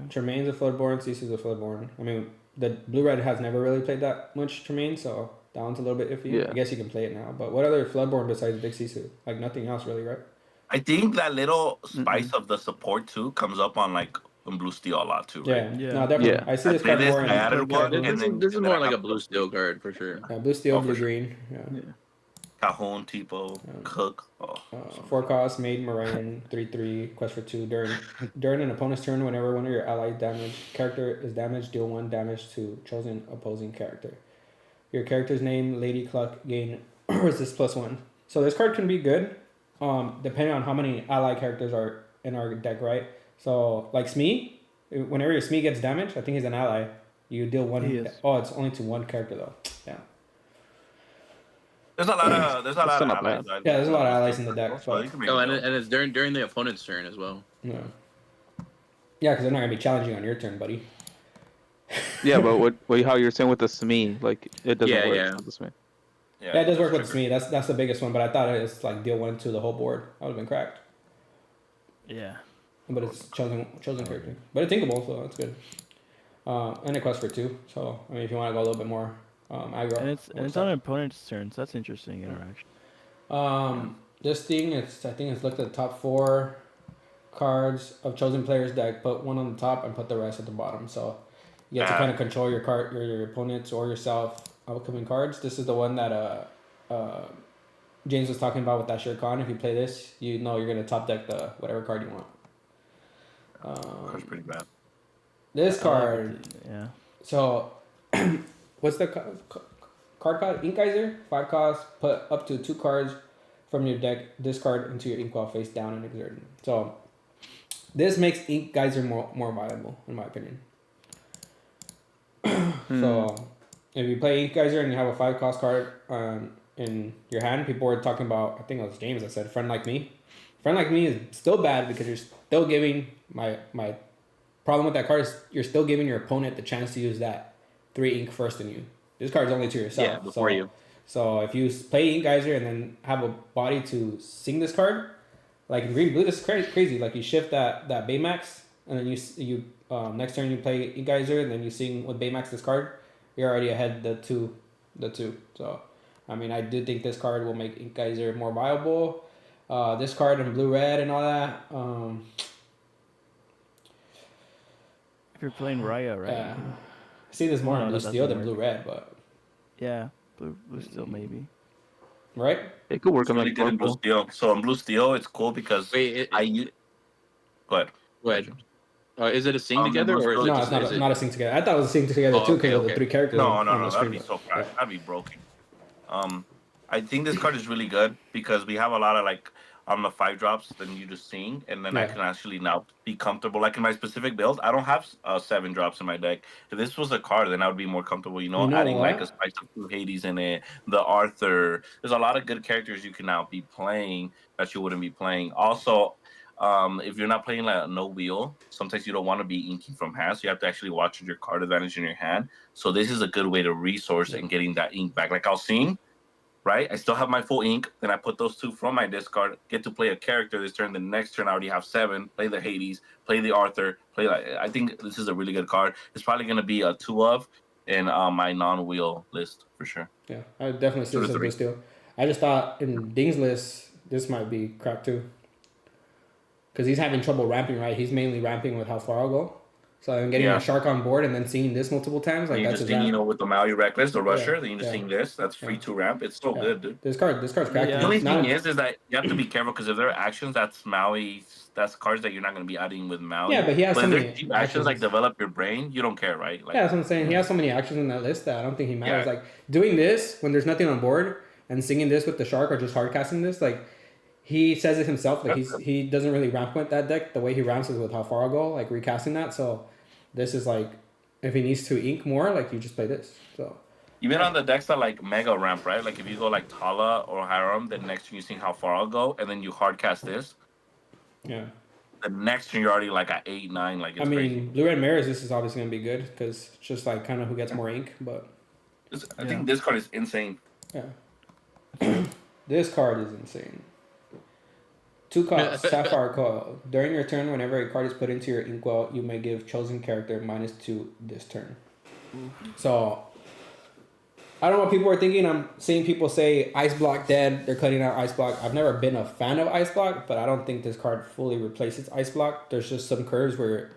Tremaine's a Floodborn. Cece's a Floodborn. I mean, the blue red has never really played that much Tremaine, so that one's a little bit iffy. Yeah. I guess you can play it now. But what other Floodborn besides Big Sisu? Like nothing else really, right? I think that little spice of the support too comes up on like on blue steel a lot too. Right? Yeah. Yeah. No, definitely. Yeah. I see I this play card this, more in I added blue one, card. and then- This is and more then I like a have blue blue steel card for sure. Blue steel, Oh, for blue sure. green. Yeah. Cajon, Tipo, Cook. Oh, 4 cost, Maid Moraine, 3/3, quest for 2. During an opponent's turn, whenever one of your allied character is damaged, deal 1 damage to chosen opposing character. Your character's name, Lady Cluck, gain resist +1. So this card can be good, depending on how many allied characters are in our deck, right? So like Smee, whenever your Smee gets damaged, I think he's an ally. You deal 1. He is. Oh, it's only to 1 character though. Yeah. there's a lot of That's allies. not bad. Yeah, there's a lot of allies in the deck, So but- you can make Oh, it and, go. and it's during the opponent's turn as well. Yeah. Yeah, because they're not gonna be challenging on your turn, buddy. Yeah, but what how you're saying with the Smee, like it doesn't Yeah, work yeah. with the Smee. Yeah, it does work with trigger. Smee. That's the biggest one, but I thought it was like deal 1 to the whole board. That would have been cracked. Yeah. But it's chosen character. But it's thinkable, so that's good. And a quest for 2. So I mean, if you want to go a little bit more aggro. And it's on an opponent's turn, so that's interesting interaction. This thing, I think it's looked at the top 4 cards of chosen player's deck. Put 1 on the top and put the rest at the bottom. So you get to kind of control your card, your opponents or yourself upcoming cards. This is the one that James was talking about with that Shirkan. If you play this, you know you're gonna top deck the whatever card you want. That's pretty bad. This I like card. it, yeah. So, what's the card called? Ink Geyser. 5 cost. Put up to 2 cards from your deck. Discard into your inkwell face down and exert. So, this makes Ink Geyser more viable, in my opinion. So, if you play Ink Geyser and you have a 5 cost card in your hand, people were talking about. I think it was James that said, "Friend like me." Friend like me is still bad because you're still giving my problem with that card is you're still giving your opponent the chance to use that 3 ink first than you. This card's only to yourself. Yeah, before you. So if you play Ink Geyser and then have a body to sing this card, like in green blue, this is crazy. Like you shift that Baymax and then you next turn you play Ink Geyser and then you sing with Baymax this card. You're already ahead the two. So I mean I do think this card will make Ink Geyser more viable. This card in blue red and all that. If you're playing Raya, right? Yeah. I see this more No, on blue that steel doesn't than work. blue red, but Yeah. Blue still maybe. right? It could work It's on really like good in blue purple. steel. So on blue steel, it's cool because Wait, go ahead. go ahead. Is it a sing Um, together or is it No, just, it's not. is it- Not a sync together. I thought it was a sync together Oh, too because okay, of the okay. 3 characters. No, on the that'd screen, be but- so crash. That'd be broken. I think this card is really good because we have a lot of like on the 5 drops, then you just sing, and then I Yeah. can actually now be comfortable. Like in my specific build, I don't have 7 drops in my deck. If this was a card, then I would be more comfortable. You know adding what? like a spice of 2 Hades in it, the Arthur. There's a lot of good characters you can now be playing that you wouldn't be playing. Also, if you're not playing like no wheel, sometimes you don't want to be inking from hand, so you have to actually watch your card advantage in your hand. So this is a good way to resource and getting that ink back. Like I was seeing, right? I still have my full ink. Then I put those 2 from my discard, get to play a character this turn. The next turn I already have 7. Play the Hades, play the Arthur, play like. I think this is a really good card. It's probably gonna be a 2 of in my non-wheel list for sure. Yeah, I would definitely say it's a good steal. I just thought in Ding's list this might be cracked too. Because he's having trouble ramping, right? He's mainly ramping with how far I'll go. So I'm getting a shark on board and then seeing this multiple times, like that's just seeing, with the Maui Reckless, the Rusher, then you just seeing this. That's free to ramp. It's so good, dude. This card's cracked. The only thing is that you have to be careful because if there are actions, that's Maui. That's cards that you're not going to be adding with Maui. Yeah, but he has so many deep actions like develop your brain. You don't care, right? Like, that's what I'm saying. He has so many actions in that list that I don't think he matters. Like doing this when there's nothing on board and singing this with the shark or just hard casting this, like. He says it himself, like he doesn't really ramp with that deck. The way he ramps is with how far I'll go, like recasting that. So this is like, if he needs to ink more, like you just play this. So even on the decks that like mega ramp, right? Like if you go like Tala or Hiram, then next turn you see how far I'll go, and then you hard cast this. Yeah. The next turn you're already like at 8, 9. Like it's crazy. Blue Red Mirrors, this is obviously gonna be good because it's just like kind of who gets more ink. But I think this card is insane. Yeah. This card is insane. 2 costs, Sapphire Coil. During your turn, whenever a card is put into your inkwell, you may give chosen character -2 this turn. So, I don't know what people are thinking. I'm seeing people say Ice Block dead. They're cutting out Ice Block. I've never been a fan of Ice Block, but I don't think this card fully replaces Ice Block. There's just some curves where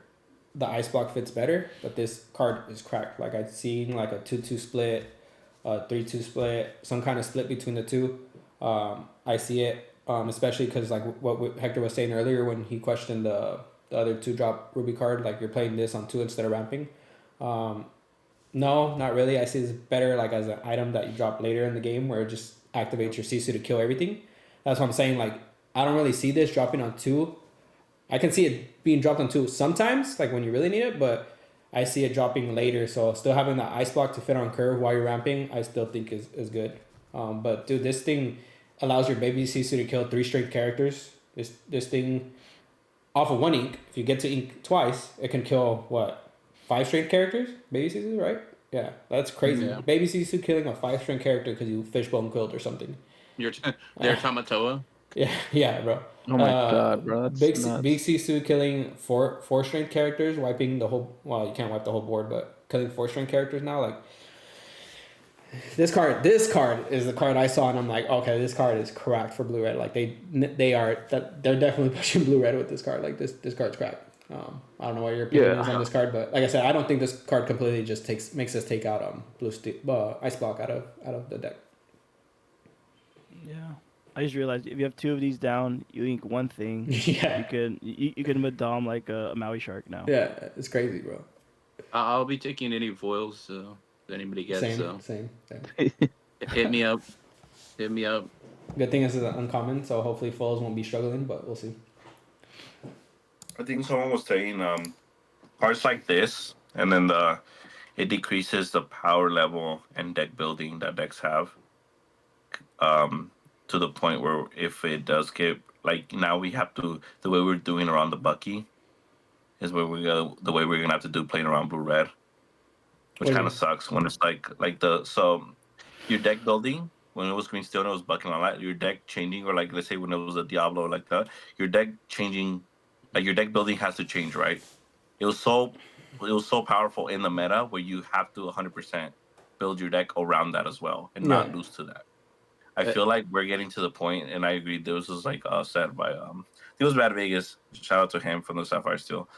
the Ice Block fits better, but this card is cracked. Like I've seen like a 2-2 split, a 3-2 split, some kind of split between the two. I see it. Especially because like what Hector was saying earlier when he questioned the other 2-drop Ruby card, like you're playing this on 2 instead of ramping. No, not really. I see this better like as an item that you drop later in the game where it just activates your Sisu to kill everything. That's what I'm saying. Like I don't really see this dropping on 2. I can see it being dropped on 2 sometimes, like when you really need it, but I see it dropping later. So still having the Ice Block to fit on curve while you're ramping, I still think is good. But dude, this thing allows your baby Sisu to kill 3 strength characters. This thing, off of 1 ink, if you get to ink twice, it can kill, 5 strength characters? Baby Sisu, right? Yeah, that's crazy. Yeah. Baby Sisu killing a 5 strength character because you fishbone quilled or something. Their Tamatoa? Yeah, bro. Oh my god, bro. That's Big nuts. Sisu killing 4 strength characters, wiping the whole, well, you can't wipe the whole board, but killing 4 strength characters now, like, This card is the card I saw, and I'm like, okay, this card is cracked for blue red. Like they're definitely pushing blue red with this card. Like this card's cracked. I don't know what your opinion is on this card, but like I said, I don't think this card completely just makes us take out Ice Block out of the deck. Yeah, I just realized if you have 2 of these down, you ink 1 thing. Yeah, you can Madame like a Maui Shark now. Yeah, it's crazy, bro. I'll be taking any foils, so. If anybody gets same. Hit me up. Good thing this is an uncommon, so hopefully foils won't be struggling, but we'll see. I think someone was saying cards like this, and then it decreases the power level and deck building that decks have. To the point where if it does get like now we have to the way we're doing around the Bucky is where the way we're gonna have to do playing around blue red. Which kind of sucks when it's like your deck building when it was green steel and it was bucking a lot, your deck changing, or like let's say when it was a Diablo like that, your deck changing, like your deck building has to change, right? It was so powerful in the meta where you have to 100% build your deck around that as well and not lose to that. I feel like we're getting to the point, and I agree. This was like said by it was Bad Vegas. Shout out to him from the Sapphire Steel.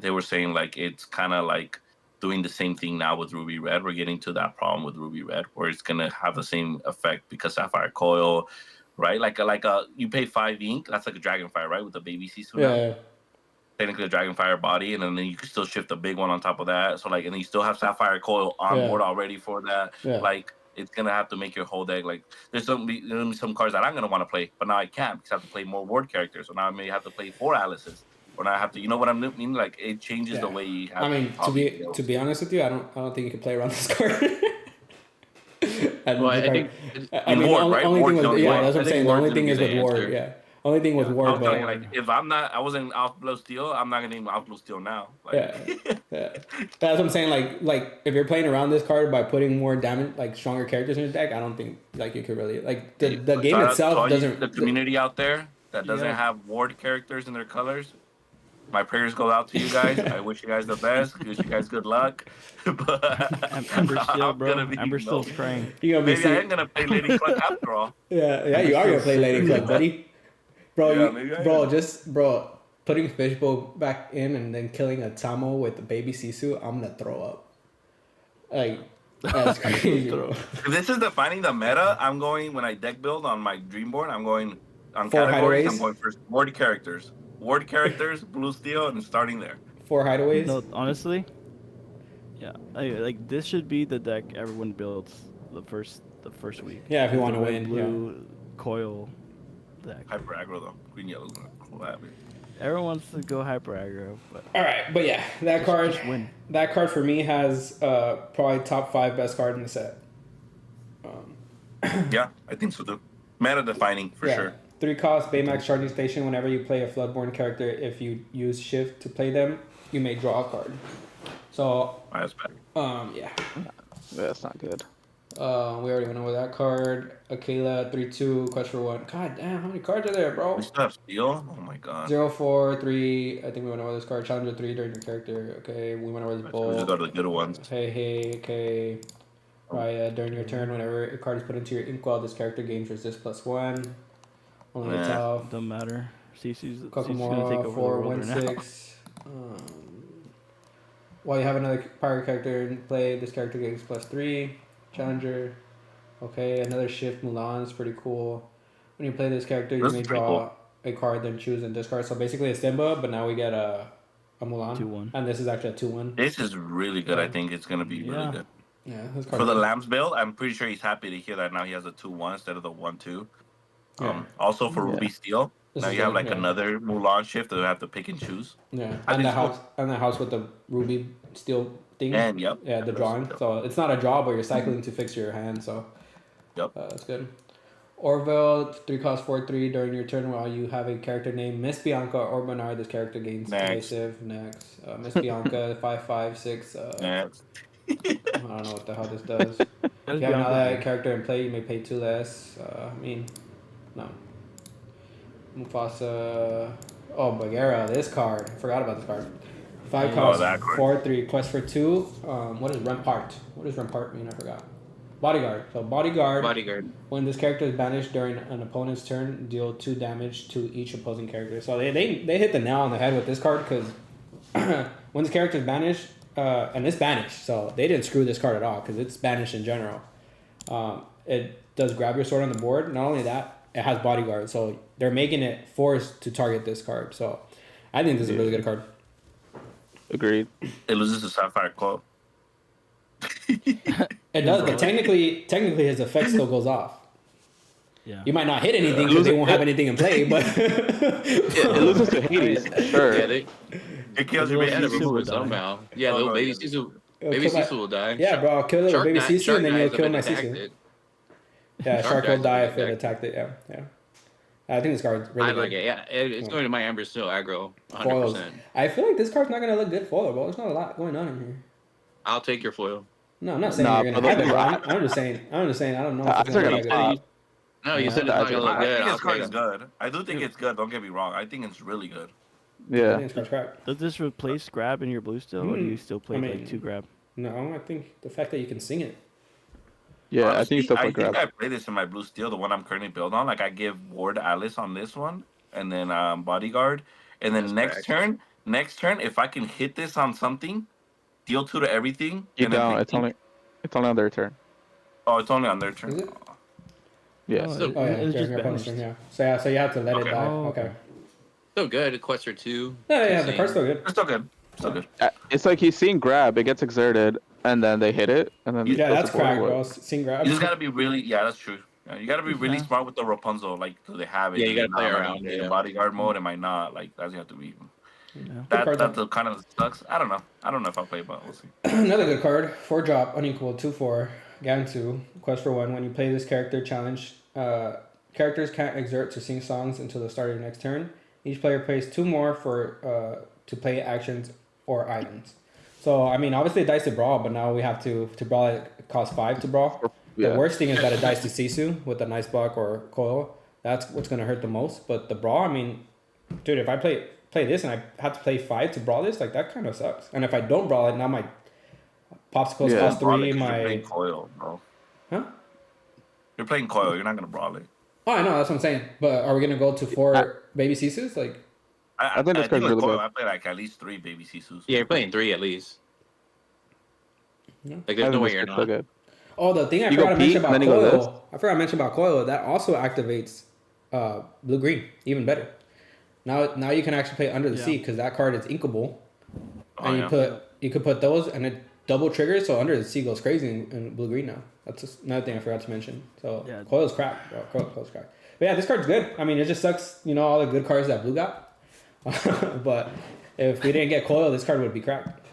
They were saying like it's kind of like doing the same thing now with Ruby Red. We're getting to that problem with Ruby Red where it's gonna have the same effect because Sapphire Coil, right? Like you pay 5 ink. That's like a Dragonfire, right? With the baby Sisu. Yeah. Technically a Dragonfire body, and then you can still shift a big one on top of that. So like, and then you still have Sapphire Coil on board already for that. Yeah. Like it's gonna have to make your whole deck like there's gonna be some cards that I'm gonna want to play, but now I can't because I have to play more ward characters. So now I may have to play 4 Alices. Or I have to, you know what I mean? Like it changes the way you have. I mean, to be honest with you, I don't think you can play around this card. I think the only thing with ward. Yeah, that's what I'm saying. The only thing is with ward. Yeah, Only thing with I Ward, was telling you, but like, if I wasn't off Blue Steel, I'm not gonna name off Blue Steel now. Like, yeah. That's what I'm saying. Like if you're playing around this card by putting more damage, like stronger characters in your deck, I don't think like you could really like the game shout out to itself all doesn't. the community out there that doesn't Yeah. have Ward characters in their colors. My prayers go out to you guys. I wish you guys the best. Wish you guys good luck. But Amber Steel, I'm bro. gonna be Amber Steel's crying. You're gonna be maybe I am gonna play Lady Cluck after all. Yeah, you are gonna play Lady Cluck, buddy. Bro, Yeah, maybe I bro, putting Fishbowl back in and then killing a Tamo with the baby Sisu, I'm gonna throw up. Like, that's crazy. Bro. If this is defining the meta, I'm going when I deck build on my dream board. I'm going on 4 categories. hideaways? I'm going first Ward characters, Blue Steel, and starting there. 4 hideaways. No, honestly, yeah, like this should be the deck everyone builds the first week. Yeah, if you The want to red, win. blue coil deck. Hyper aggro though. Green yellow's gonna collab it. Everyone wants to go hyper aggro, but All right, but yeah, that card. just win. That card for me has probably top 5 best card in the set. Yeah, I think so too. Meta defining for sure. 3 cost Baymax charging station. Whenever you play a Floodborn character, if you use shift to play them, you may draw a card. So That's bad. yeah. That's not good. We already went over that card. Akela 3/2 quest for 1. God damn, how many cards are there, bro? We still have Steel. Oh my god. 0/4/3. I think we went over this card. Challenger 3 during your character. Okay, we went over this We bowl. just go to the good ones. Hey, okay. Raya, during your turn, whenever a card is put into your inkwell, this character gains resist +1. Only Nah. tough. Doesn't matter. CC's gonna take Kokomora over 4 the world 1 right now. 6. While you have another pirate character in play, this character gains +3. Challenger. Okay, another shift Mulan is pretty cool. When you play this character, you This may is pretty draw a card, then choose and discard. So basically a Simba, but now we get a Mulan. 2/1. And this is actually a 2/1. This is really good. I think it's gonna be really Yeah. good. Yeah, this card. For the Lambs build, I'm pretty sure he's happy to hear that now he has a 2/1 instead of the 1/2. Yeah. Also for Yeah. Ruby Steel, This now is you have good, like yeah. another Mulan shift that you have to pick and choose. Yeah, I and think the house with the ruby steel thing. And yep. Yeah, the That's drawing. dope. So it's not a draw, but you're cycling to fix your hand. So Yep. that's good. Orville 3 cost 4/3 during your turn while you have a character named Miss Bianca or Bernard. This character gains Next. evasive. Next, Miss Bianca 5/5/6. Next. I don't know what the hell this does. That If is you have Bianca. another character in play, you may pay 2 less. No. Mufasa. Oh, Bagheera. This card. I forgot about this card. 5 Oh, cost that card. 4/3. Quest for 2. What is Rampart? What does Rampart mean? I forgot. Bodyguard. So Bodyguard. Bodyguard. When this character is banished during an opponent's turn, deal 2 damage to each opposing character. So they hit the nail on the head with this card because when this character is banished, and it's banished, so they didn't screw this card at all because it's banished in general. It does grab your sword on the board. Not only that, it has Bodyguard, so they're making it forced to target this card. So I think this is a really good card. Agreed. It loses to Sapphire Club. It does, but technically his effect still goes off. Yeah. You might not hit anything because they won't have anything in play, but It loses to Hades, for sure. Yeah, they It kills your had to Sisu baby. remove will it die. somehow. Yeah, Oh, little no, baby yeah. Sisu. It'll Baby kill Sisu will die. yeah, bro, I'll kill it with baby Sisu and then you'll kill my Sisu. Sisu. Yeah, Shark Shark will Guy's die a if good it deck. attacked it. Yeah. I think this card's really I like good. it. Yeah, it's going to my Amber Steel aggro. Foils. 100%. I feel like this card's not gonna look good foil, bro. There's not a lot going on in here. I'll take your foil. No, I'm not saying Nah, you're gonna but have it. those Bro. are- I'm just saying. I don't know. I If it's think gonna it's be gonna good. pop. No, you Yeah. said it's not going to look I good. think I'll this card take is it. good. I do think it's good. Don't get me wrong. I think it's really good. I Yeah. think this card's crap. Does this replace grab in your blue still, or do you still play I mean- like 2 grab? No, I think the fact that you can sing it. Yeah, I Honestly, think you still I play grab. think I play this in my Blue Steel, the one I'm currently built on. Like I give Ward Alice on this one, and then Bodyguard, and then That's next turn, if I can hit this on something, deal 2 to everything. You and then don't. think- It's only on their turn. Oh, it's only on their turn. Is it? Yeah. Oh, So- Oh yeah, It was during just your opponent's banished. turn, yeah. So you have to let it Okay. die. Oh, Okay. okay. Still good. Quest for 2. Yeah, the card's still good. It's still good. Still good. It's like he's seeing grab, it gets exerted, and then they hit it, and then it Yeah, goes that's to forward. crack, bro. Sing grab. You just gotta be really. Yeah, that's true. Yeah, you gotta be really Yeah. smart with the Rapunzel. Like, do they have it? Yeah, Do you they gotta play not? Like, around, is it yeah. in bodyguard mode? Am I not? Like, that's you have to be. Yeah. That card, that's though. the kind of sucks. I don't know. I don't know if I'll play, but we'll see. Another good card. 4 drop, unequal, 2/4. Gantu. Quest for 1. When you play this character, challenge Characters can't exert to sing songs until the start of your next turn. Each player pays 2 more for to play actions or items. So I mean, obviously it dies to brawl, but now we have to brawl. It costs 5 to brawl. Yeah. The worst thing is that it dies to Sisu with a nice block or coil. That's what's gonna hurt the most. But the brawl, I mean, dude, if I play this and I have to play 5 to brawl this, like that kind of sucks. And if I don't brawl it, now my popsicles Yeah. cost 3. You're My playing coil, bro. huh? You're playing coil. You're not gonna brawl it. Oh, I know, that's what I'm saying. But are we gonna go to 4 baby Sisus? Like, I think this card's with really coil, good. I play like at least 3 baby Sisus. Yeah, you're playing 3 at least. Yeah. Like there's I no think way this you're card's so not. good. oh, the thing I You go forgot to mention Pete, about then you go this. coil. I forgot to mention about coil. That also activates blue green, even better. Now you can actually play Under the Yeah. Sea because that card is inkable, Oh, and yeah. you could put those and it double triggers. So Under the Sea goes crazy in blue green now. That's just another thing I forgot to mention. So Yeah. coil's crap, bro. Coil's crap. But yeah, this card's good. I mean, it just sucks, all the good cards that blue got. But if we didn't get coil, this card would be cracked.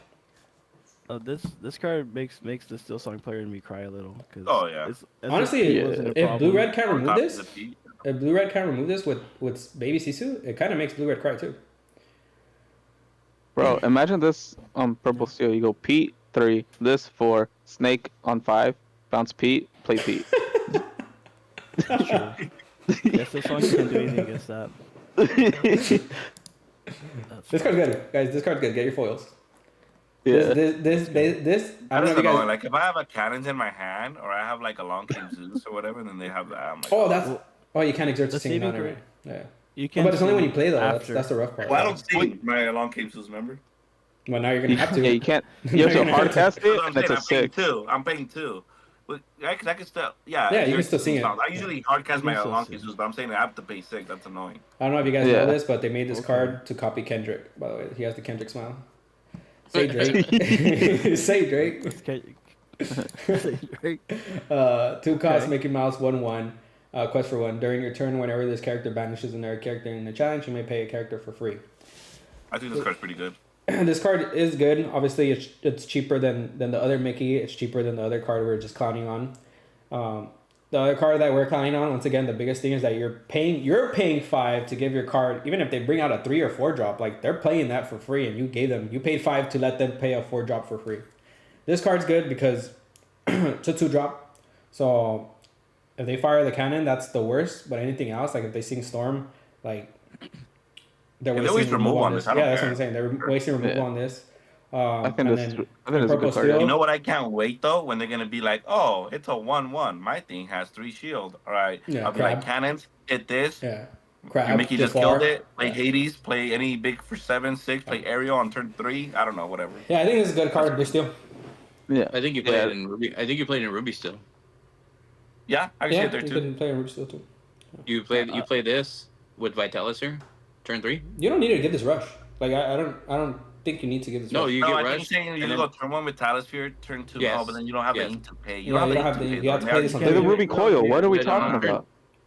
This card makes the Steel Song player in me cry a little. Cause Oh, yeah. Honestly, wasn't a if problem. blue red can't remove Top of this, the Pete. if blue red can't remove this with baby Sisu, it kind of makes blue red cry too. Bro, imagine this on purple steel. You go Pete 3, this 4, Snake on 5, bounce Pete, play Pete. Yeah, Steel Song can't do anything against that. This card's good, guys. This card's good. Get your foils. Yeah. This. I don't know That's if you annoying. guys. Like if I have a cannons in my hand, or I have like a long cane Zeus or whatever, and then they have that. I'm like, Oh, that's. Oh, you can't exert to The sing saving counter. grade- Yeah. You can. But it's only when you play though. after. That's the rough part. Well, I don't see my long cane Zeus. Remember? Well, now you're gonna have to. Yeah, you can't. You have to hard cast That's it, what I'm and it's saying. a 6. I'm paying 2. But I can still, Yeah, you can exert still sing it. songs. I usually hard cast You can my still long sing. cane Zeus, but I'm saying I have to pay 6. That's annoying. I don't know if you guys Yeah. know this, but they made this Okay. card to copy Kendrick. By the way, he has the Kendrick smile. Say Drake. Say Drake. Right? 2 cost, Okay. Mickey Mouse, 1/1. Quest for 1. During your turn, whenever this character banishes another character in the challenge, you may pay a character for free. I think this card's pretty good. This card is good. Obviously, it's cheaper than the other Mickey. It's cheaper than the other card we were just clowning on. The other card that we're clowning on, once again, the biggest thing is that you're paying 5 to give your card, even if they bring out a 3 or 4 drop, like they're playing that for free, and you paid 5 to let them pay a 4 drop for free. This card's good because it's a 2 drop. So if they fire the cannon, that's the worst. But anything else, like if they sing Storm, like they're Yeah, they wasting waste removal on this. I don't Yeah, that's what care. I'm saying. They're wasting removal Yeah. on this. I think and this. then I think this is a Purple good card. Steel. You know what? I can't wait though when they're gonna be like, "Oh, it's a 1/1. My thing has 3 shield." All right, Yeah, I'll be crab. like, "Cannons, hit this." Yeah. Your Crab. Mickey just Jafar. killed it. Play Yeah. Hades. Play any big for 7, 6. Play Ariel on turn 3. I don't know, whatever. Yeah, I think this is a good card. They're still. Yeah. I think you played in Ruby. I think you played in Ruby still. Yeah, I can see Yeah, it there you too. can play Root still too. You play this with Vitalis here, turn 3. You don't need to get this rush. Like I don't think you need to get this No, rush. you No, get I think rushed. saying you and go then- turn 1 with Talisphere, turn 2. Yes. Oh, but then you don't have Yes. the ink to pay. Yeah, you don't have the ink. You have to play this on Play the Yeah. Ruby Coil. What are we Yeah, talking on turn- about?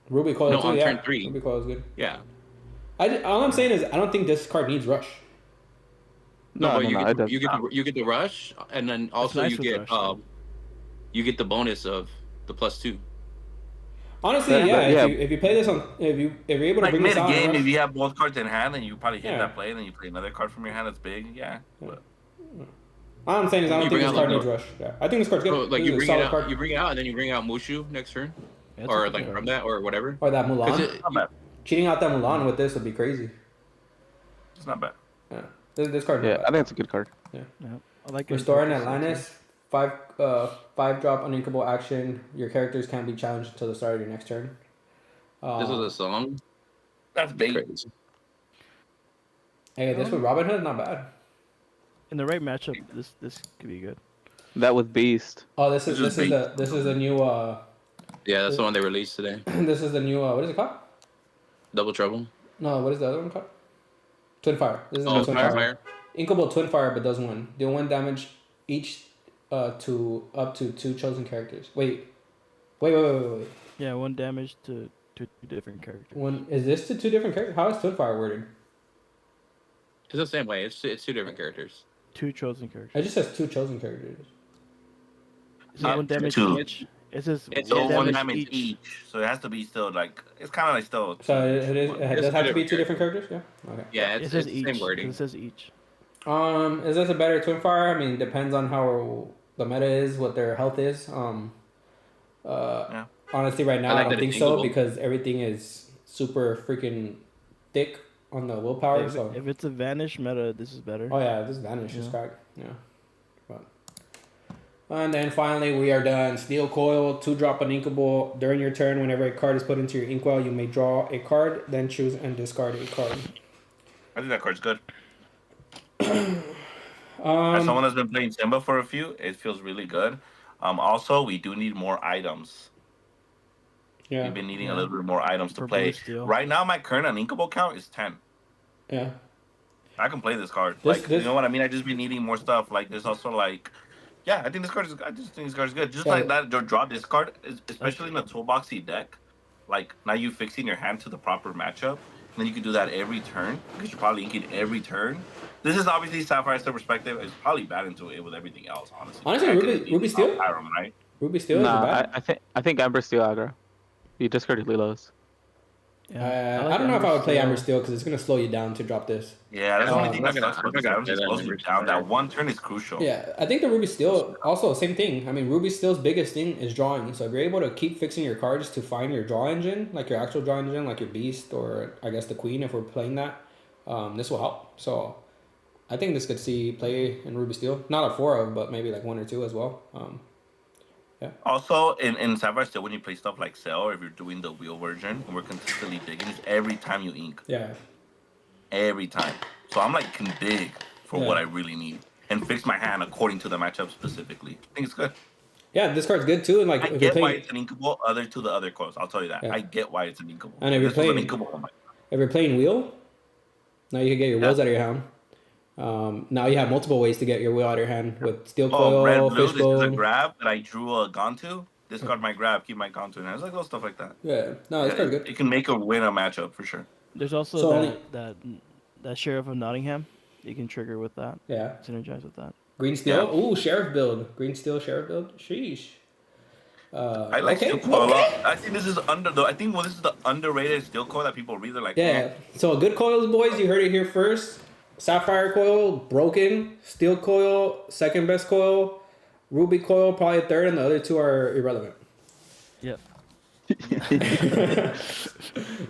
Ruby Coil No, too. on Yeah. turn 3. Ruby Coil is good. Yeah. All I'm saying is I don't think this card needs rush. No, but it doesn't. you get the rush, and then also nice you with get rush, though. you get the bonus of the +2. Honestly, Yeah, yeah. but yeah. If you play this on if you're able to Like bring this mid out, game, rush, if you have both cards in hand, then you probably hit Yeah. that play, and then you play another card from your hand that's big. Yeah. But all I'm saying is I don't You think bring this out card like needs rush. Yeah, I think this card's good. So, like This you is a bring it solid out, card. you bring it out, and then you bring out Mushu next turn, Yeah, it's or a like good from card. that, or whatever. Or that 'Cause Mulan. it- not bad. Cheating out that Mulan with this would be crazy. It's not bad. Yeah. This card. Yeah, I think it's a good card. Yeah, I like it. Restoring Atlantis, 5 drop uninkable action. Your characters can't be challenged until the start of your next turn. This was a song. That's bait. Crazy. Hey, this with Robin Hood, not bad. In the right matchup, this could be good. That with Beast. Oh, this is This is the new Yeah, that's the one they released today. this is the new what is it called? Double Trouble. No, what is the other one called? Twin Fire. This is the Oh, new Twin Fire. Fire. Inkable Twin Fire, but does 1. Deal 1 damage each to up to 2 chosen characters. Wait. Yeah, 1 damage to 2 different characters. One is this to 2 different characters? How is Twin Fire worded? It's the same way. It's 2 different characters. 2 chosen characters. It just says 2 chosen characters. So 1 damage 2. each It says It's So Yeah, one damage damage each. So it has to be still like it's kind of like still. So it is. One. It Just does have to be different two different characters. Yeah. Okay. Yeah, It it's says the each. same 'Cause wording. it says each. Is this a better twin fire? I mean, depends on how the meta is, what their health is. Yeah. Honestly, right now I I, like don't that think it's so inkable. because everything is super freaking thick on the willpower. If, So if it's a vanish meta, this is better. oh yeah, this vanish is Yeah. cracked. Yeah. But and then finally we are done. Steel coil, 2-drop uninkable. During your turn, whenever a card is put into your inkwell, you may draw a card, then choose and discard a card. I think that card's good. As someone that's been playing Simba for a few, it feels really good. Also, we do need more items. Yeah. We've been needing a little bit more items to For play. blue steel. Right now, my current uninkable count is 10. Yeah. I can play this card. This- You know what I mean? I just been needing more stuff. Like there's also like, yeah, I think this card is. I just think this card is good. Just Yeah. like that, draw this card, especially in a toolboxy deck. Like now you fixing your hand to the proper matchup, and then you can do that every turn because you're probably inking every turn. This is obviously Sapphire's perspective. It's probably bad into it with everything else. Honestly, Honestly, I Ruby- could Ruby Steel? Pyram, right? Ruby Steel is Nah, bad. I think Amber Steel aggro. You discarded Lilos. Yeah, I don't know if I would play Amber Steel. Steel because it's gonna slow you down to drop this. Yeah, that's the only thing I'm that not sucks gonna- about this. I'm not Item. gonna Just play slows that you Amber down. Steel. That one turn is crucial. Yeah, I think the Ruby Steel also same thing. I mean, Ruby Steel's biggest thing is drawing. So if you're able to keep fixing your cards to find your draw engine, like your actual draw engine, like your Beast or I guess the Queen, if we're playing that, this will help. So I think this could see play in Ruby Steel. Not a 4 of, but maybe like 1 or 2 as well. Also, in Sapphire Steel, when you play stuff like Cell, or if you're doing the wheel version, and we're consistently digging, it's every time you ink. Yeah. Every time. So I'm like, can dig for Yeah. what I really need and fix my hand according to the matchup specifically. I think it's good. Yeah, this card's good too. And like I if you're get why playing, it's an inkable other to the other coils. I'll tell you that. Yeah. I get why it's an inkable. And if you're This was an playing- inkable, oh my if you're playing wheel, now you can get your wheels out of your hand. Now you have multiple ways to get your wheel out of your hand with steel coil, red blue, this is a fishbone. grab that I drew a Gontu. Discard my grab, keep my Gontu. And it's like little stuff like that. Yeah, no, it's Yeah, pretty it, good. it can make a win a matchup for sure. There's also So that Sheriff of Nottingham. You can trigger with that. Yeah, Synergize with that. green steel. Yeah. Ooh, sheriff build. Green steel sheriff build. Sheesh. I like okay, steel coil a okay. lot. I think this is this is the underrated steel coil that people really like. Yeah. So good coils, boys. You heard it here first. Sapphire coil broken. Steel coil second best coil. Ruby coil probably third, and the other two are irrelevant. Yep.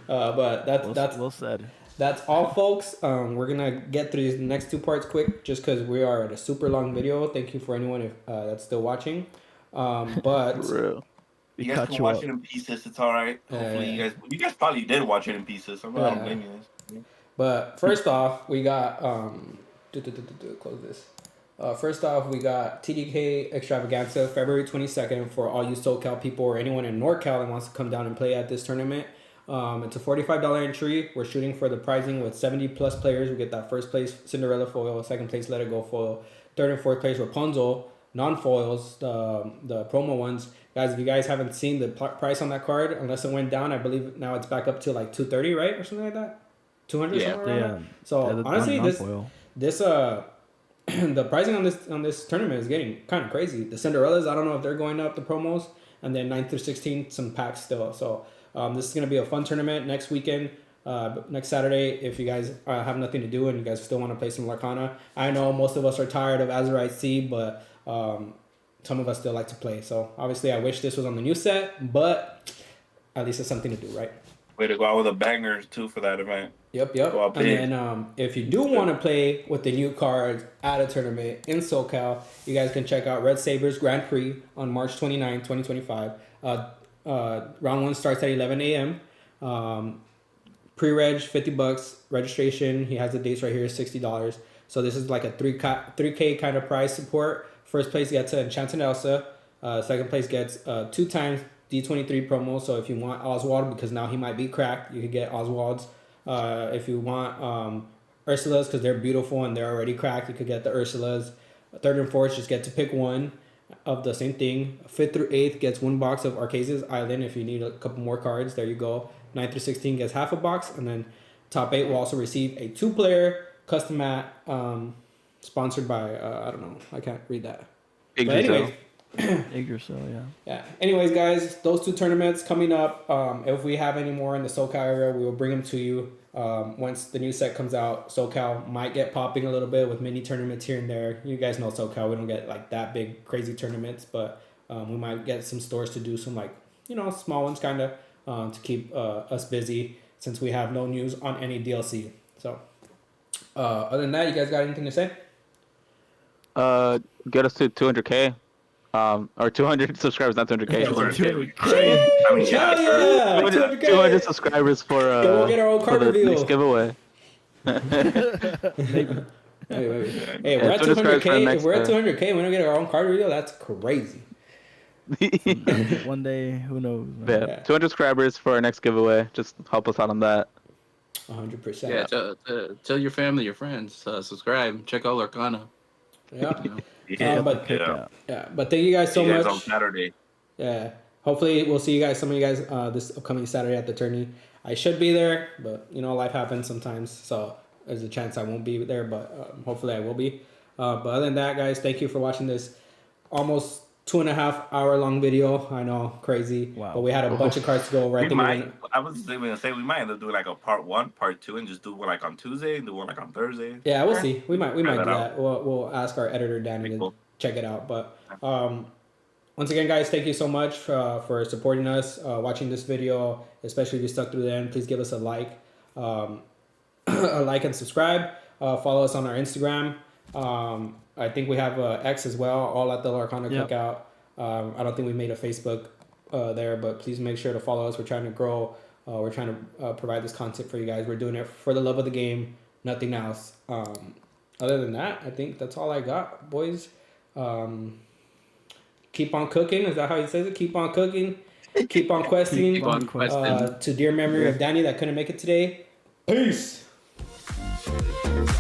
But that's well said. That's all, folks. We're gonna get through these next 2 parts quick, just because we are at a super long video. Thank you for anyone if, that's still watching. But For real. We You guys caught can you watch up. it in pieces. It's all right. Hopefully, Yeah. you guys probably did watch it in pieces. I'm not Yeah. gonna blame you guys. But first off, we got close this. First off, we got TDK Extravaganza, February 22nd for all you SoCal people or anyone in NorCal that wants to come down and play at this tournament. It's a $45 entry. We're shooting for the prizing with 70 plus players. We get that first place Cinderella foil, second place Let It Go foil, third and fourth place Rapunzel, non-foils, the promo ones. Guys, if you guys haven't seen the price on that card, unless it went down, I believe now it's back up to like 230, right? Or something like that? 200 Yeah. somewhere around Yeah. there? So Yeah, the honestly, non-foil. this the pricing on this tournament is getting kind of crazy. The Cinderellas, I don't know if they're going up the promos, and then 9th through 16th, some packs still. So this is gonna be a fun tournament next weekend, next Saturday. If you guys have nothing to do and you guys still want to play some Lorcana, I know most of us are tired of Azurite Sea, but some of us still like to play. So obviously, I wish this was on the new set, but at least it's something to do, right? Way to go out with a banger too for that event. Yep. Go up And big. then if you do want to play with the new cards at a tournament in SoCal, you guys can check out Red Saber's Grand Prix on March 29, 2025. Round 1 starts at 11 a.m. Pre-reg, $50. Registration, he has the dates right here, $60. So this is like a 3K kind of prize support. First place gets an Enchanted Elsa. Second place gets 2 times D23 promo. So if you want Oswald, because now he might be cracked, you could get Oswald's. If you want Ursula's, because they're beautiful and they're already cracked, you could get the Ursula's. Third and fourth just get to pick one of the same thing. 5th through 8th gets 1 box of Arceus Island if you need a couple more cards. There you go. 9th through 16 gets half a box. And then top 8 will also receive a 2-player custom mat sponsored by, I don't know. I can't read that. Big But anyways, Egg or so, yeah. Yeah. Anyways, guys, those 2 tournaments coming up. If we have any more in the SoCal area, we will bring them to you. Once the new set comes out, SoCal might get popping a little bit with mini tournaments here and there. You guys know SoCal, we don't get like that big crazy tournaments, but we might get some stores to do some like, small ones kind of to keep us busy since we have no news on any DLC. So other than that, you guys got anything to say? Get us to 200K. Or 200 subscribers, not 200K. 200K. I mean, yeah, Hell sure. yeah! 200, 200K! 200 subscribers for we'll get our own for card the reveal. next giveaway. Hey, we're at 200K. If we're at 200K, we don't get our own card reveal. That's crazy. One day, who knows? Yeah, 200 subscribers for our next giveaway. Just help us out on that. 100%. Yeah, tell your family, your friends, subscribe, check out Lorcana. Yeah. Yeah, but but thank you guys so See you guys much. on Saturday. Yeah. Hopefully we'll see you guys, some of you guys, this upcoming Saturday at the tourney. I should be there, but life happens sometimes, so there's a chance I won't be there, but hopefully I will be. But other than that, guys, thank you for watching this almost 2.5 hour long video. I know, crazy. Wow. But we had a bunch of cards to go over. I was gonna say we might end up doing like a part 1, part 2, and just do one like on Tuesday and do one like on Thursday. Yeah, we'll see. We might do that that. We'll ask our editor Danny to check it out. But once again, guys, thank you so much for supporting us, watching this video, especially if you stuck through the end. Please give us a like, and subscribe. Follow us on our Instagram. I think we have X as well, all at the Lorcana Cookout. I don't think we made a Facebook there, but please make sure to follow us. We're trying to grow. We're trying to provide this content for you guys. We're doing it for the love of the game, nothing else. Other than that, I think that's all I got, boys. Keep on cooking. Is that how he says it? Keep on cooking. Keep on questing. Keep on questing. To dear memory of Danny that couldn't make it today. Peace. We'll be right back.